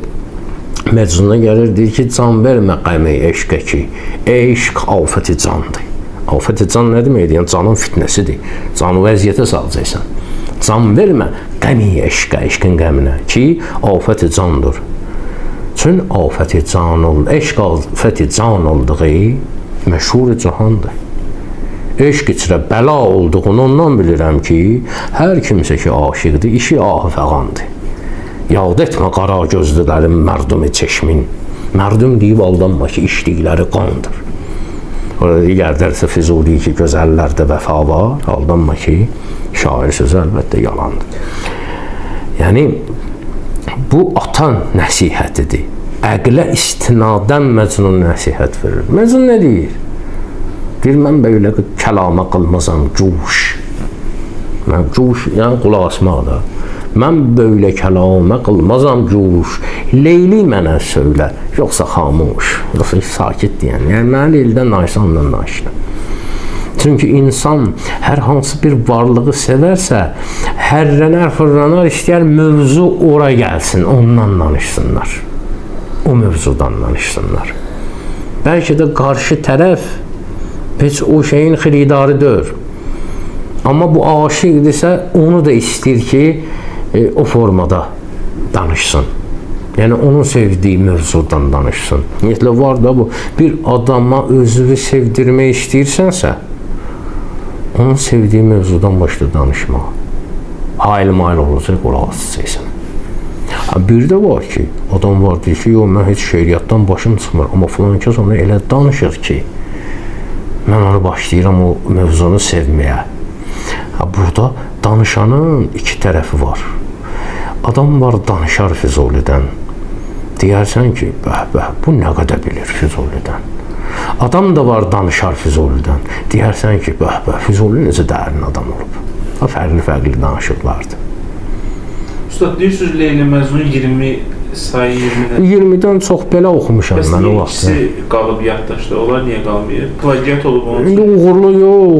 Məcnuna gəlir, deyir ki, can vermə qəmi eşqə ki, eşq afəti candır. Afəti can nə deməkdir? Yəni, canın fitnəsidir. Canı vəziyyətə salacaqsan. Can vermə qəmi eşqə, eşqin qəminə ki, afəti candır. Çün afəti can oldu, eşq afəti can olduğu məşhur cahandır. Eşq içrə bəla olduğunu ondan bilirəm ki, hər kimsə ki aşiqdir, işi ahı fəğandır. Yad etmə qara gözlülərin mərdumi çeşmin. Mərdum deyib aldanma ki, işdikləri qandır. Orada digərdə isə Füzuli ki, gözəllərdə vəfa var, aldanma ki, şair sözü əlbəttə yalandır. Yəni, bu atan nəsihətidir. Əqlə istinadən Məcnun nəsihət verir. Məcnun nə deyir? Deyir, mən belə kəlama qılmazam, cuş. Mən cuş, yəni qulaq asmaq da. Mən böylə kəlamə qılmazam güş. Leyli mənə söylə, yoxsa xamuş, yoxsa sakit deyən. Yəni mən Leylidən danışsam, ondan danışıram. Çünki insan hər hansı bir varlığı sevərsə, hərrənər, fırlanar, istəyər mövzu ora gəlsin, ondan danışsınlar. O mövzudan danışsınlar. Bəlkə də qarşı tərəf heç o şeyin xiridarıdır. Amma bu aşiqdirsə, onu da istəyir ki, o formada danışsın. Yəni, onun sevdiyi mövzudan danışsın. Ümumiyyətlə, var da bu, bir adama özünü sevdirmək istəyirsənsə, onun sevdiyi mövzudan başla danışmaq. Hayli-mayli olacaq, qulaq asacaqsan. Bir də var ki, adam var deyir ki, mən heç şeiriyyatdan başım çıxmır, amma filankəs ona elə danışır ki, mən onu başlayıram o mövzunu sevməyə. Burada danışanın iki tərəfi var. Adam var danışar Füzulidən. Deyərsən ki, bu nə qədər bilir Füzulidən. Adam da var danışar Füzulidən. Deyərsən ki, Füzuli necə dərin adam olub. Fərqli-fərqli danışıqlardır. Ustad, deyirsiniz Leyli Məcnun 20 sayı 20-dən. 20-dən çox belə oxumuşam mən o vaxt. Bəs niyə ikisi qalıb yaddaşda? Onlar niyə qalmayıb? Plagiat olub onun üçün?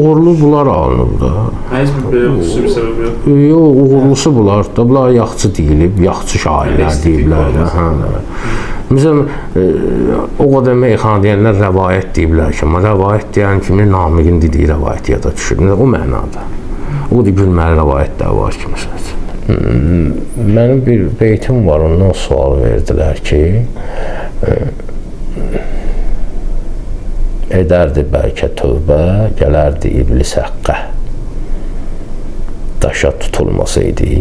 Uğurlu bunlar alınıb da. Heç bir xüsusi bir səbəb yox. Yox, uğurlusu bunlar da. Bunlar yaxçı deyilib, yaxçı şairlər deyiblər. Məsələn, o qədər meyxana deyənlər rəvayət deyiblər ki, amma rəvayət deyən kimi Namiqin dediyi rəvayət yada düşür. O mənada. O da gülməli rəvayətlər var ki, məsələn. Mənim bir beytim var, ondan sual verdilər ki, edərdi bəlkə tövbə, gələrdi iblis həqqə. Daşa tutulmasaydı,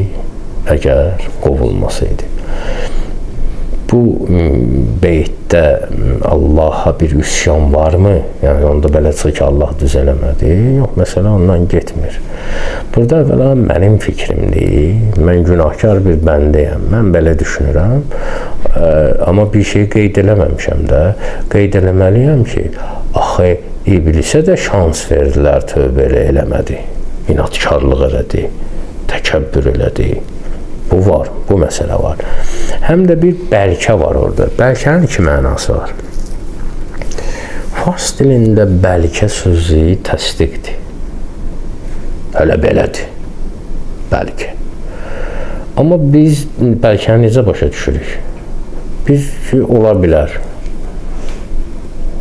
əgər qovulmasaydı. Bu beytdə Allaha bir üsyan varmı? Yəni, onda belə çıxır ki, Allah düz eləmədi. Yox, məsələ ondan getmir. Burada əvvəla mənim fikrimdir. Mən günahkar bir bəndəyəm. Mən belə düşünürəm. Amma bir şey qeyd eləməmişəm də. Qeyd eləməliyəm ki, axı, iblisə də şans verdilər, tövbə eləmədi. İnatkarlıq elədi, təkəbbür elədi. Bu var, bu məsələ var. Həm də bir bəlkə var orada. Bəlkənin iki mənası var. Fars dilində bəlkə sözü təsdiqdir. Hələ belədir. Bəlkə. Amma biz bəlkəni necə başa düşürük? Biz ola bilər.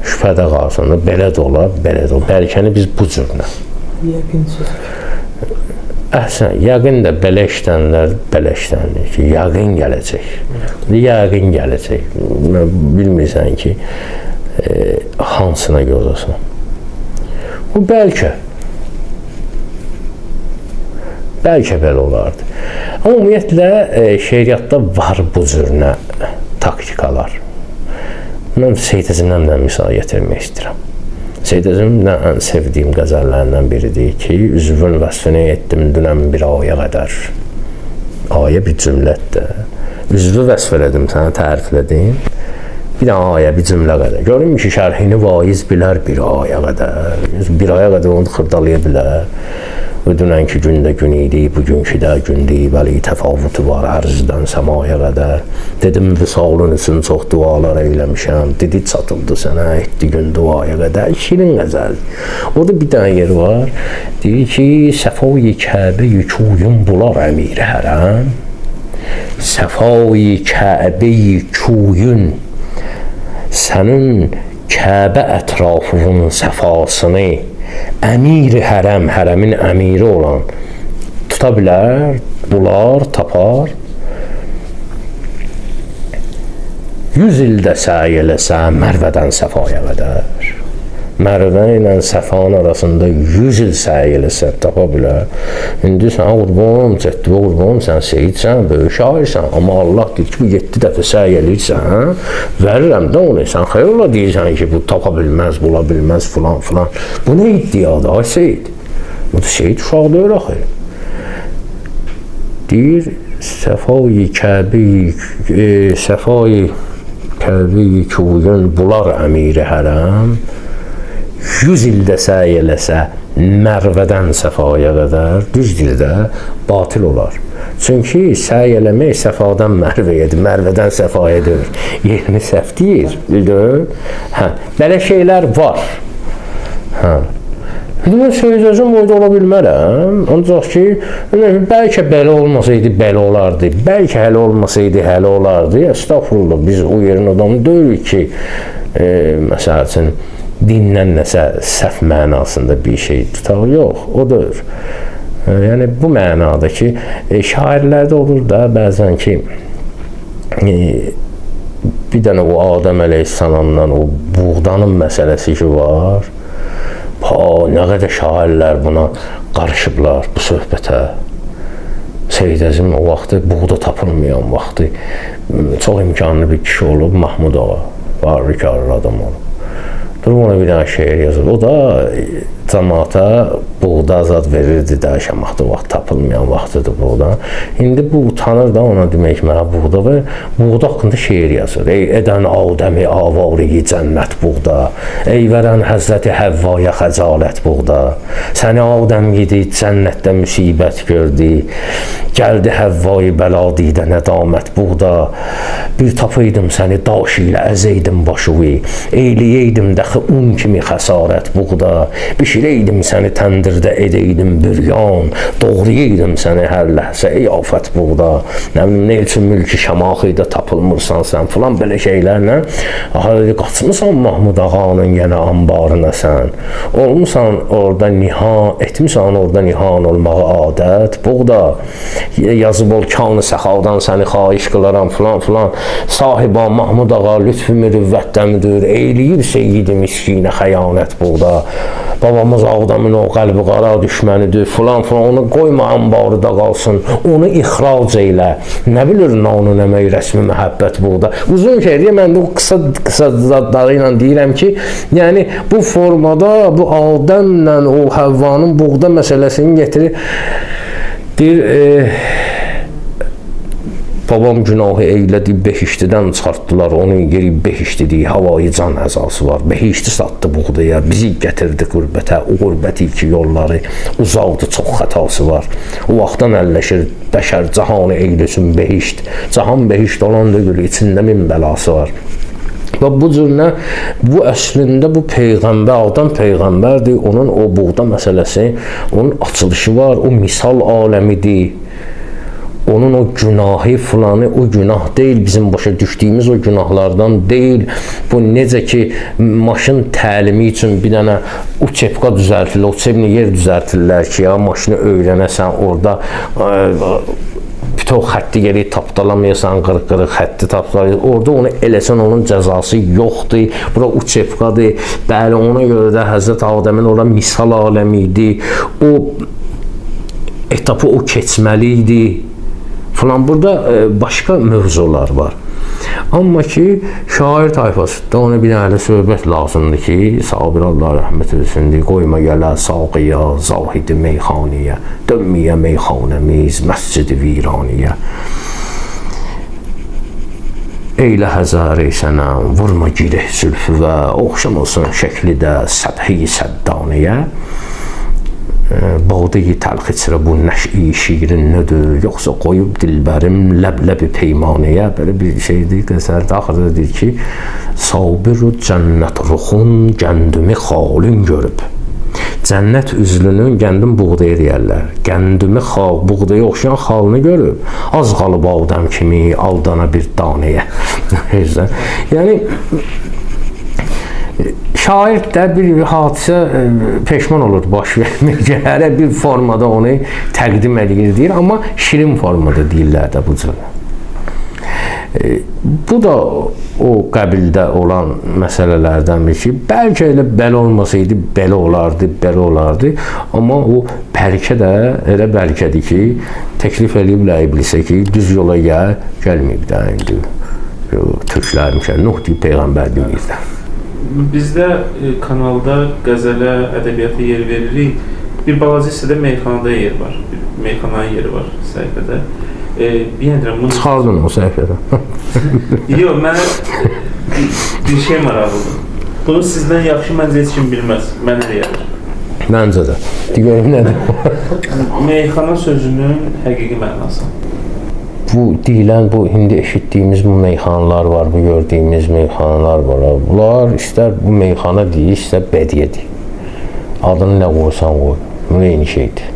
Şübhədə qalsın da, belə də olar, belə də olar. Bəlkəni biz bu cürlə. Yəqinsiz. Əhsən, yəqin də belə işlənlər, belə işlənir ki, yəqin gələcək. Yəqin gələcək. Bilmirsən ki, hansına gözləsən. Bu bəlkə. Bəlkə belə olardı. Amma ümumiyyətlə, şeiriyyatda var bu cürünə taktikalar. Mən Seyid Əzimlə misal gətirmək istəyirəm. Seyid Əzimin ən sevdiyim qəzəllərindən biridir ki, üzvün vəsfini etdim dünən bir aya qədər. Aya bir cümlətdir. Üzvü vəsf elədim, sənə təriflədim. Bir aya, bir cümlə qədər. Görün ki, şərhini vaiz bilər bir aya qədər. Bir aya qədər onu xırdalaya bilər. Dünənki gündə gün idi, bugünkü də gündür, bəli təfavutu var ərzdən səmaya qədər. Dedim, vüsalın üçün çox dualar eyləmişəm, dedi çatıldı sənə, etdi gün duaya qədər. Şirin qəzəl. Orada bir dənə yer var, deyir ki, səfai Kəbə-i kuyun bular əmir hərəm. Səfai Kəbə-i kuyun, sənin Kəbə ətrafının səfasını əmir-i hərəm, hərəmin əmiri olan tuta bilər, bular, tapar. 100 ildə səy eləsə Mərvədən Səfaya qədər. Mərvə ilə Səfanın arasında 100 il səy eləsə tapa bilər. İndi sən qurbanım, cəddivə qurbanım, sən seyidsən, böyük şairsən. Amma Allah deyir ki, bu 7 dəfə səy eləyirsən, verirəm də onu. Sən xeyirlə deyirsən ki, bu tapa bilməz, bula bilməz, filan, filan. Bu nə iddiadır, ay Seyid? Bu da Seyid uşaq deyir, axı. Deyir, Səfai Kəbə-i kuyun bular əmiri hərəm. 100 ildə səy eləsə Mərvədən səfaya qədər düz dildə batil olar. Çünki səy eləmək səfadan mərvəyədir, mərvədən səfaya deyir. Yerini səhv deyir, bildin? Hə, belə şeylər var. Hə. Mən söz-özüm boyda ola bilmərəm, ancaq ki, bəlkə belə olmasaydı, belə olardı, bəlkə hələ olmasaydı, hələ olardı. Estağfurullah, biz o yerin adamı deyirik ki, məsəl üçün, dindən nəsə səhv mənasında bir şey tutaq, yox, o deyir. Yəni, bu mənada ki, şairlərdə olur da, bəzən ki, bir dənə o Adəm əleyhissalamdan o buğdanın məsələsi ki var, nə qədər şairlər buna qarışıblar, bu söhbətə. Seyid Əzim o vaxtı buğda tapılmayan vaxtı çox imkanlı bir kişi olub, Mahmud Ağa, varlıkarlı adam olub. Durub ona bir dənə şeir yazır. O da cəmaata buğda azad verirdi də, şəmaqda vaxt tapılmayan vaxtıdır buğda. İndi bu utanır da ona demək mənə buğda və buğda haqqında şeir yazır. Ey edən Adəmi avariyi cənnət buğda, ey verən Həzrəti Həvvaya xəcalət buğda, səni Adəm yedi, cənnətdə müsibət gördü, gəldi Həvvayı bəladidə nədamət buğda, bir tapıydım səni daş ilə əzəydim başuvi, eyliyəydim dəxi un kimi xəsarət buğda, bişirəydim səni təndirdə edəydim büryan, doğrayaydım səni hər ləhsə ey afət buğda, nə bilim, nə üçün mülki şəmaxıyda tapılmırsan sən filan belə şeylərlə, qaçmısan Mahmud Ağanın yenə anbarına sən, olmusan orada nihan, etmisən orada nihan olmağı adət buğda, yazıb ol kanı səxavdan səni xahiş qılaram filan filan, sahiba Mahmud Ağa lütfü mürüvvətdəmidir, eyliyir seyyidi miskinə xəyanət buğda, babamız Ağdamın o qəlbi qara düşmənidir filan filan, onu qoyma anbarıda qalsın, onu ixrac eylə, nə bilir nanun əmək rəsmi məhəbbət buğda. Uzun şeydir, mən də o qısa zadları ilə deyirəm ki, yəni bu formada bu Adəmlə o Həvvanın buğda məsələsini getirir, deyir, babam günahı eylədi, behiştidən çıxartdılar, onun yeri behiştidir, havayı can əzası var, behişti satdı buğdaya, bizi gətirdi qürbətə, o qürbət ilki yolları uzaqdı, çox xətası var. O vaxtdan əlləşir bəşər, cahanı eyləsin behişt, cahan behişt olan deyil, içində min bəlası var. Və bu cürlə, bu əslində bu Peyğəmbər, Adəm Peyğəmbərdir, onun o buğda məsələsi, onun açılışı var, o misal aləmidir. Onun o günahı filanı, o günah deyil, bizim başa düşdüyümüz o günahlardan deyil. Bu necə ki, maşın təlimi üçün bir dənə uçepka düzəltirlər, uçepni yer düzəltirlər ki, ya maşını öyrənəsən, orada bütün xətti geri tapdalamayasan, qırıq-qırıq xətti tapdalayırsan, orada onu eləsən, onun cəzası yoxdur, bura uçepkadır, bəli, ona görə də Həzrət Adəmin orada misal aləmi idi, o etapı o keçməli idi. Falan burada başqa mövzular var. Amma ki, şair tayfasında ona bir dənə söhbət lazımdır ki, Sabir Allah rəhmət etsindir, qoyma gələ saqiya, zahidi meyxaniyə, dönməyə meyxanəmiz, məscidi viraniyə. Eylə həzəri sənəm, vurma girih zülfüvə, oxşam olsun şəkli də səbhi səddaniyə. Badeyi təlx içirə bu nəş'i şiirin nədir, yoxsa qoyub dilbərim ləb-ləbi peymanəyə, belə bir şeydir, qəsərdə axırda deyir ki, Sabiru cənnət ruxun gəndimi xalın görüb. Cənnət üzlünün gəndin buğdaya deyərlər, gəndimi buğdaya oxşayan xalını görüb, az qalıb Adəm kimi aldana bir danəyə. Yəni, şair də bir hadisə peşman olur baş verməkcə, hərə bir formada onu təqdim edir, amma şirin formada deyirlər də bu cür. Bu da o qəbildə olan məsələlərdəndir ki, bəlkə elə belə olmasaydı, belə olardı, belə olardı, amma o bəlkə də elə bəlkədir ki, təklif ediblər iblisə ki, düz yola gəlməyib də indi. Türklərmişə, Nuh deyib Peyğəmbər deməyirlər. Bizdə kanalda qəzələ, ədəbiyyata yer veririk. Bir balaca hissədə meyxanada yer var. Meyxananın yeri var səhifədə. Çıxardın o səhifədən. Yox, mənə bir şey maraqlıdır. Bunu sizdən yaxşı məncə heç kim bilməz. Mənə deyədir. Məncə də. Görüm nədir? Meyxana sözünün həqiqi mənası. Bu deyilən, bu indi eşitdiyimiz bu meyxanalar var, bu gördüyümüz meyxanalar var. Bunlar istər bu meyxana deyil, istər bədiyyə deyil. Adını nə qoysan qoy. Bu eyni şeydir.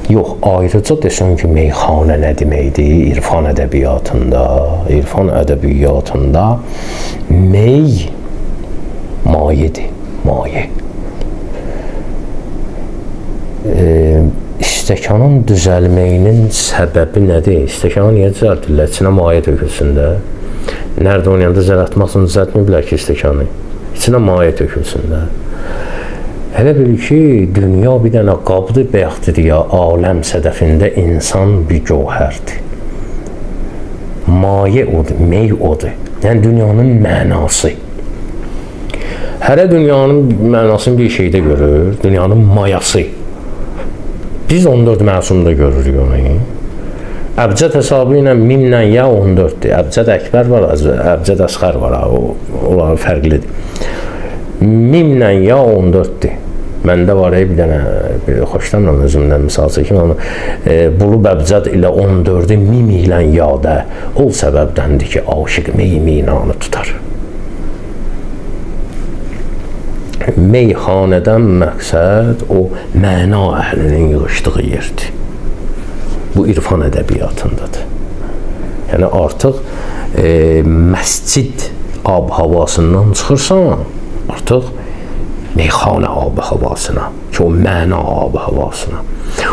Yox, ayrıca desən ki, meyxana nə deməkdir? İrfan ədəbiyyatında mey mayedir, maye. Stəkanın düzəlməyinin səbəbi nədir? Stəkanı niyə düzəldirlər? İçinə maye tökülsün də. Nerede oynayanda zəl atmaq üçün düzəltməyiblər ki, stəkanı. İçinə maye tökülsün də. Elə bil ki, dünya bir dənə qabdır, bəxtdir ya, aləm sədəfində insan bir gövhərdir. Maye odur, mey odur. Yəni dünyanın mənası. Hərə dünyanın mənasını bir şeydə görür, dünyanın mayası. Biz 14 məsumda görürük onu. Əbcəd hesabı ilə mimlə ya 14-dür. Əbcəd əkbər var, əbcəd əsxər var. Onlar fərqlidir. Mimlə ya 14-dür. Məndə var bir dənə, xoşlamıram özümdən misal çəkim, onu bulub əbcəd ilə 14-ü mim ilə yada o səbəbdəndir ki, aşıq meyminanı tutar. Meyxanədən məqsəd o məna əhlinin yığışdığı yerdir. Bu irfan ədəbiyyatındadır. Yəni artıq məscid ab-havasından çıxırsan, artıq meyxana ab-havasına, ki o məna ab-havasına.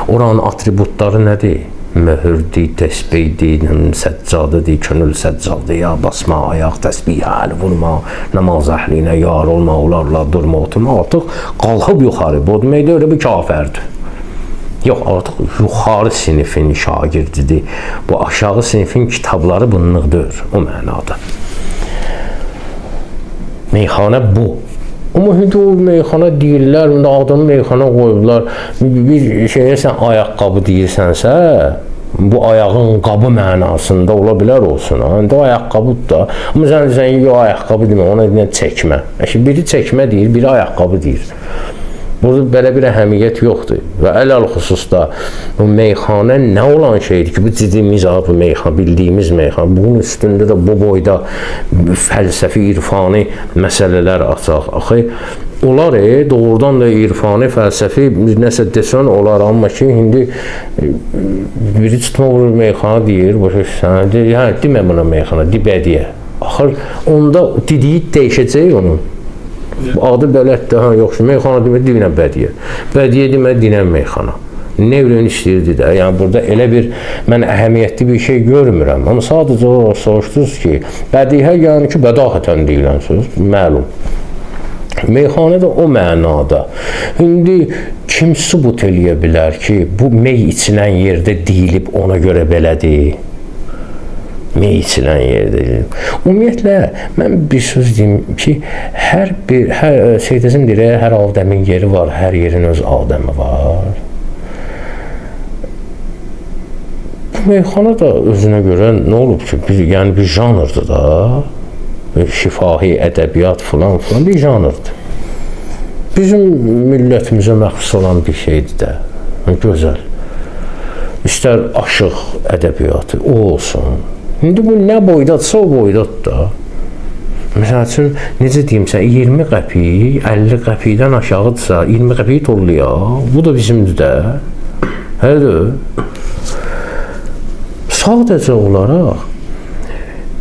Oranın atributları nədir? Möhürdür, təsbihdir, səccadıdır, könül səccadı, ya basma, ayaq, təsbih, əl vurma, namaz əhlinə yar olma, onlarla durma, oturma. Artıq qalxıb yuxarı, bu deməkdə öyle bir kafərdir. Yox, artıq yuxarı sinifin şagirdidir. Bu aşağı sinifin kitabları bunluqdur, o mənada. Meyxana bu. Amma indi o meyxana deyirlər, adını meyxana qoyublar. Bir şeyə sən ayaqqabı deyirsənsə, bu ayağın qabı mənasında ola bilər olsun. İndi o ayaqqabıdır da. Amma sən deyirsən, yox, ayaqqabı demə, ona deyilən çəkmə. Biri çəkmə deyir, biri ayaqqabı deyir. Burada belə bir əhəmiyyət yoxdur. Və ələl xüsusda bu meyxana nə olan şeydir ki, bu cidimiz bu meyxana, bildiyimiz meyxana, bunun üstündə də bu boyda fəlsəfi, irfani məsələlər açaq. Axı, onlar doğrudan da irfani, fəlsəfi nəsə desən olar, amma ki, indi biri tutma vurur meyxana deyir, başa sənə deyir, hə, demə buna meyxana, dibədiyyə. Axır, onda dediyi dəyişəcək onun. Adı belətdir, hə, yoxsa meyxana demək divinə bədiyyə. Bədiyyə demək dinən meyxana. Nə ürün istəyirdi də, yəni burada elə bir, mən əhəmiyyətli bir şey görmürəm. Amma sadəcə o soruşdunuz ki, bədiyyə yəni ki, bədahətən deyilən söz, məlum. Meyxana da o mənada. İndi kim sübut eləyə bilər ki, bu mey içilən yerdə deyilib ona görə belədir? Mey içilən yerdir. Ümumiyyətlə, mən bir söz deyim ki, hər Seydəzim deyir, hər adəmin yeri var, hər yerin öz adəmi var. Bu meyxana da özünə görə nə olub ki, yəni bir janrdır da, şifahi, ədəbiyyat filan bir janrdır. Bizim millətimizə məxsus olan bir şeydir də, gözəl. İstər aşıq ədəbiyyatı, o olsun. İndi bu nə boydadsa o boydad da. Məsəl üçün, necə deyim sən, 20 qəpik, 50 qəpikdən aşağıdırsa, 20 qəpik tollayaq, bu da bizimdir də. Hədir. Sadəcə olaraq,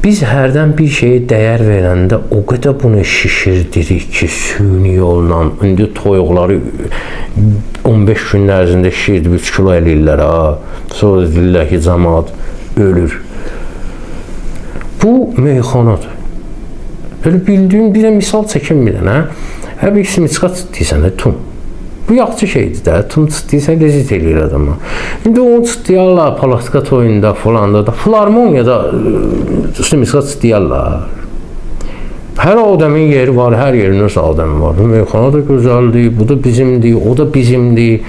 biz hərdən bir şeyə dəyər verəndə o qədər bunu şişirdirik ki, süni yolla, indi toyuqları 15 gün ərzində şişirdi, 3 kilo eləyirlər, sonra deyirlər ki, cəmaat ölür. Bu meyxanadır. Böyle bildiğin bir de misal çəkim bir dənə. Hə bir simiçka çıtdıysan tum. Bu yaxşı şeydir də. Tum çıtdıysan lezit eləyir adama. İndi onu çıtdıyarlar palatka toyunda falanda da. Filarmoniyada simiçka çıtdıyarlar. Hər adamın yeri var, hər yerin öz adamı var. Bu meyxana da gözəldir, bu da bizimdir, o da bizimdir.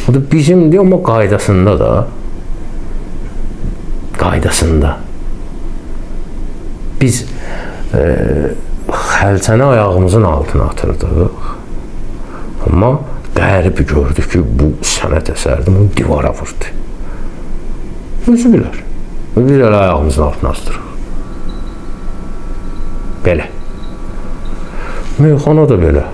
Bu da bizimdir amma qaydasında da. Qaydasında. Biz xəlçəni ayağımızın altına atırdıq. Amma qərbi gördü ki, bu sənət əsərdir, bunu divara vurdu. Özü bilər. Biz elə ayağımızın altına astırıq. Belə. Meyxana da belə.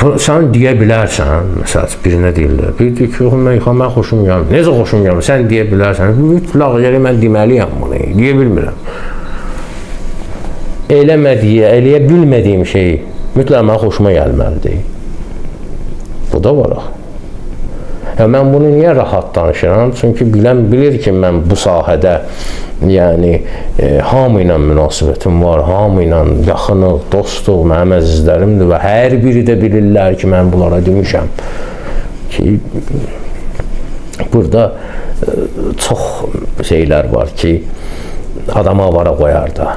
Sən deyə bilərsən, məsələn, birinə deyirlər, bir deyir ki, meyxana mən xoşum gəlmir. Necə xoşum gəlmir? Sən deyə bilərsən, mütləq gəlir, mən deməliyəm bunu, deyə bilmirəm. Eləyə bilmədiyim şey mütləq mənə xoşuma gəlməlidir. Bu da var axı. Mən bunu niyə rahat danışıram? Çünki bilən bilir ki, mən bu sahədə yəni hamı ilə münasibətim var, hamı ilə yaxınıq, dostuq, mənim əzizlərimdir və hər biri də bilirlər ki, mən bunlara demişəm ki, burada çox şeylər var ki, adamı avara qoyar da.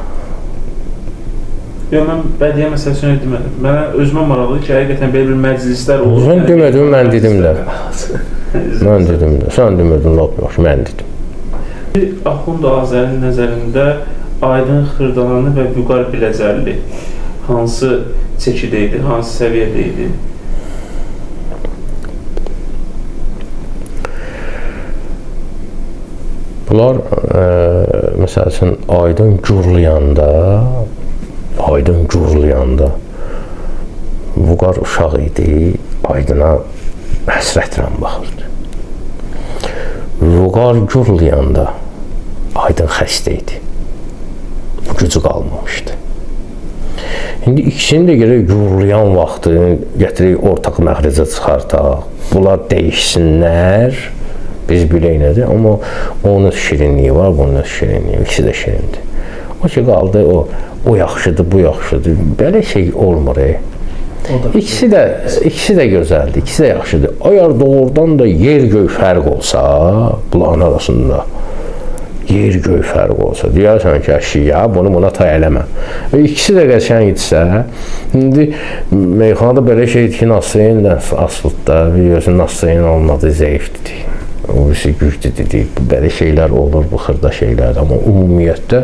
Yox, mən bədiyyə məsələsini demədim. Mənə özümə maraqlıdır ki, həqiqətən belə bir məclislər olur. Sən demədin, mən dedim də. Mən dedim də. Sən demədin, lap yaxşı, mən dedim. Axund Azərin nəzərində Aydın Xırdalanlı və Vüqar Biləcərli hansı çəkidə idi, hansı səviyyədə idi? Bunlar, məsəl üçün, Aydın Gurlayanda Vüqar uşaq idi, Aydına həsrətlə baxırdı. Vüqar Gurlayanda Aydın xəstə idi. Gücü qalmamışdı. İndi ikisini də gərək gurlayan vaxtı gətirək ortaq məxrəcə çıxartaq. Bunlar dəyişsinlər. Biz bilək nədir, amma onun şirinliyi var, bunun şirinliyi, ikisi də şirindir. O ki, qaldı, o yaxşıdır, bu yaxşıdır. Belə şey olmur. İkisi də gözəldir, ikisi də yaxşıdır. Əgər doğrudan da yer-göy fərq olsa, bunların arasında yer-göy fərq olsa, deyərsən ki, əşya, bunu buna tay eləmə. İkisi də qəşəng etsə, indi meyxanada belə şeydir ki, Nasreyn asılıqda, biliyorsun, Nasreyn olmadı, zəifdir. O birisi güclüdür, belə şeylər olur, bu xırda şeylər. Amma ümumiyyətdə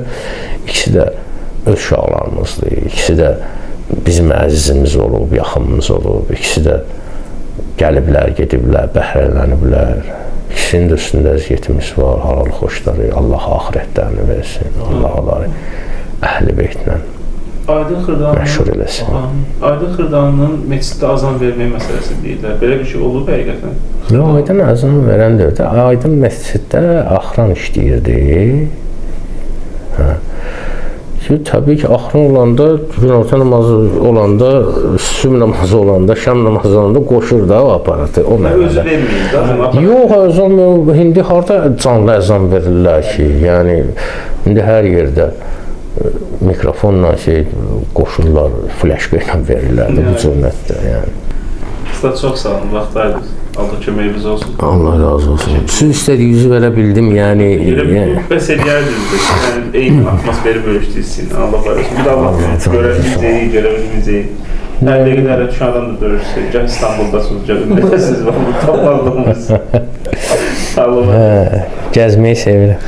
ikisi də öz uşaqlarımızdır, ikisi də bizim əzizimiz olub, yaxınımız olub, ikisi də gəliblər, gediblər, bəhrələniblər. İkisinin də üstündə əziyyətimiz var, halal xoşları, Allah axirətlərini versin, Allah onları əhl-i beytlə məşhur eləsin. Aydın Xırdalanın məsciddə azan vermək məsələsi deyirlər. Belə bir şey olub həqiqətən? Yox, Aydın azan verən deyirdi. Aydın məsciddə axıran işləyirdi. Təbii ki, axıran olanda, günorta namazı olanda, sübh namazı olanda, şam namazı olanda qoşur da o aparatı. Özü verməyir da? Yox, əzan, indi harada canlı əzan verirlər ki, yəni, indi hər yerdə mikrofonla qoşurlar, flaşqa ilə verirlər də bu cürmətdə, yəni. Usta, çox sağ olun, vaxt ayırdınız. Allah köməyiniz olsun. Allah razı olsun. Siz istədiyinizi verə bildim, yəni... Bəs eləyərdiniz, eyni atmosferi bölüşdürsün, Allah var olsun. Bir də Allah görəbilməyəcəyi, görəbilməyəcəyi. Hər dəqiqə hələ düşən adam da görürsün, gəl İstanbuldasınız, gəl ümumiyyətəsiniz var, bu tapmadığımız. Allah var olsun. Gəzməyi sevirəm.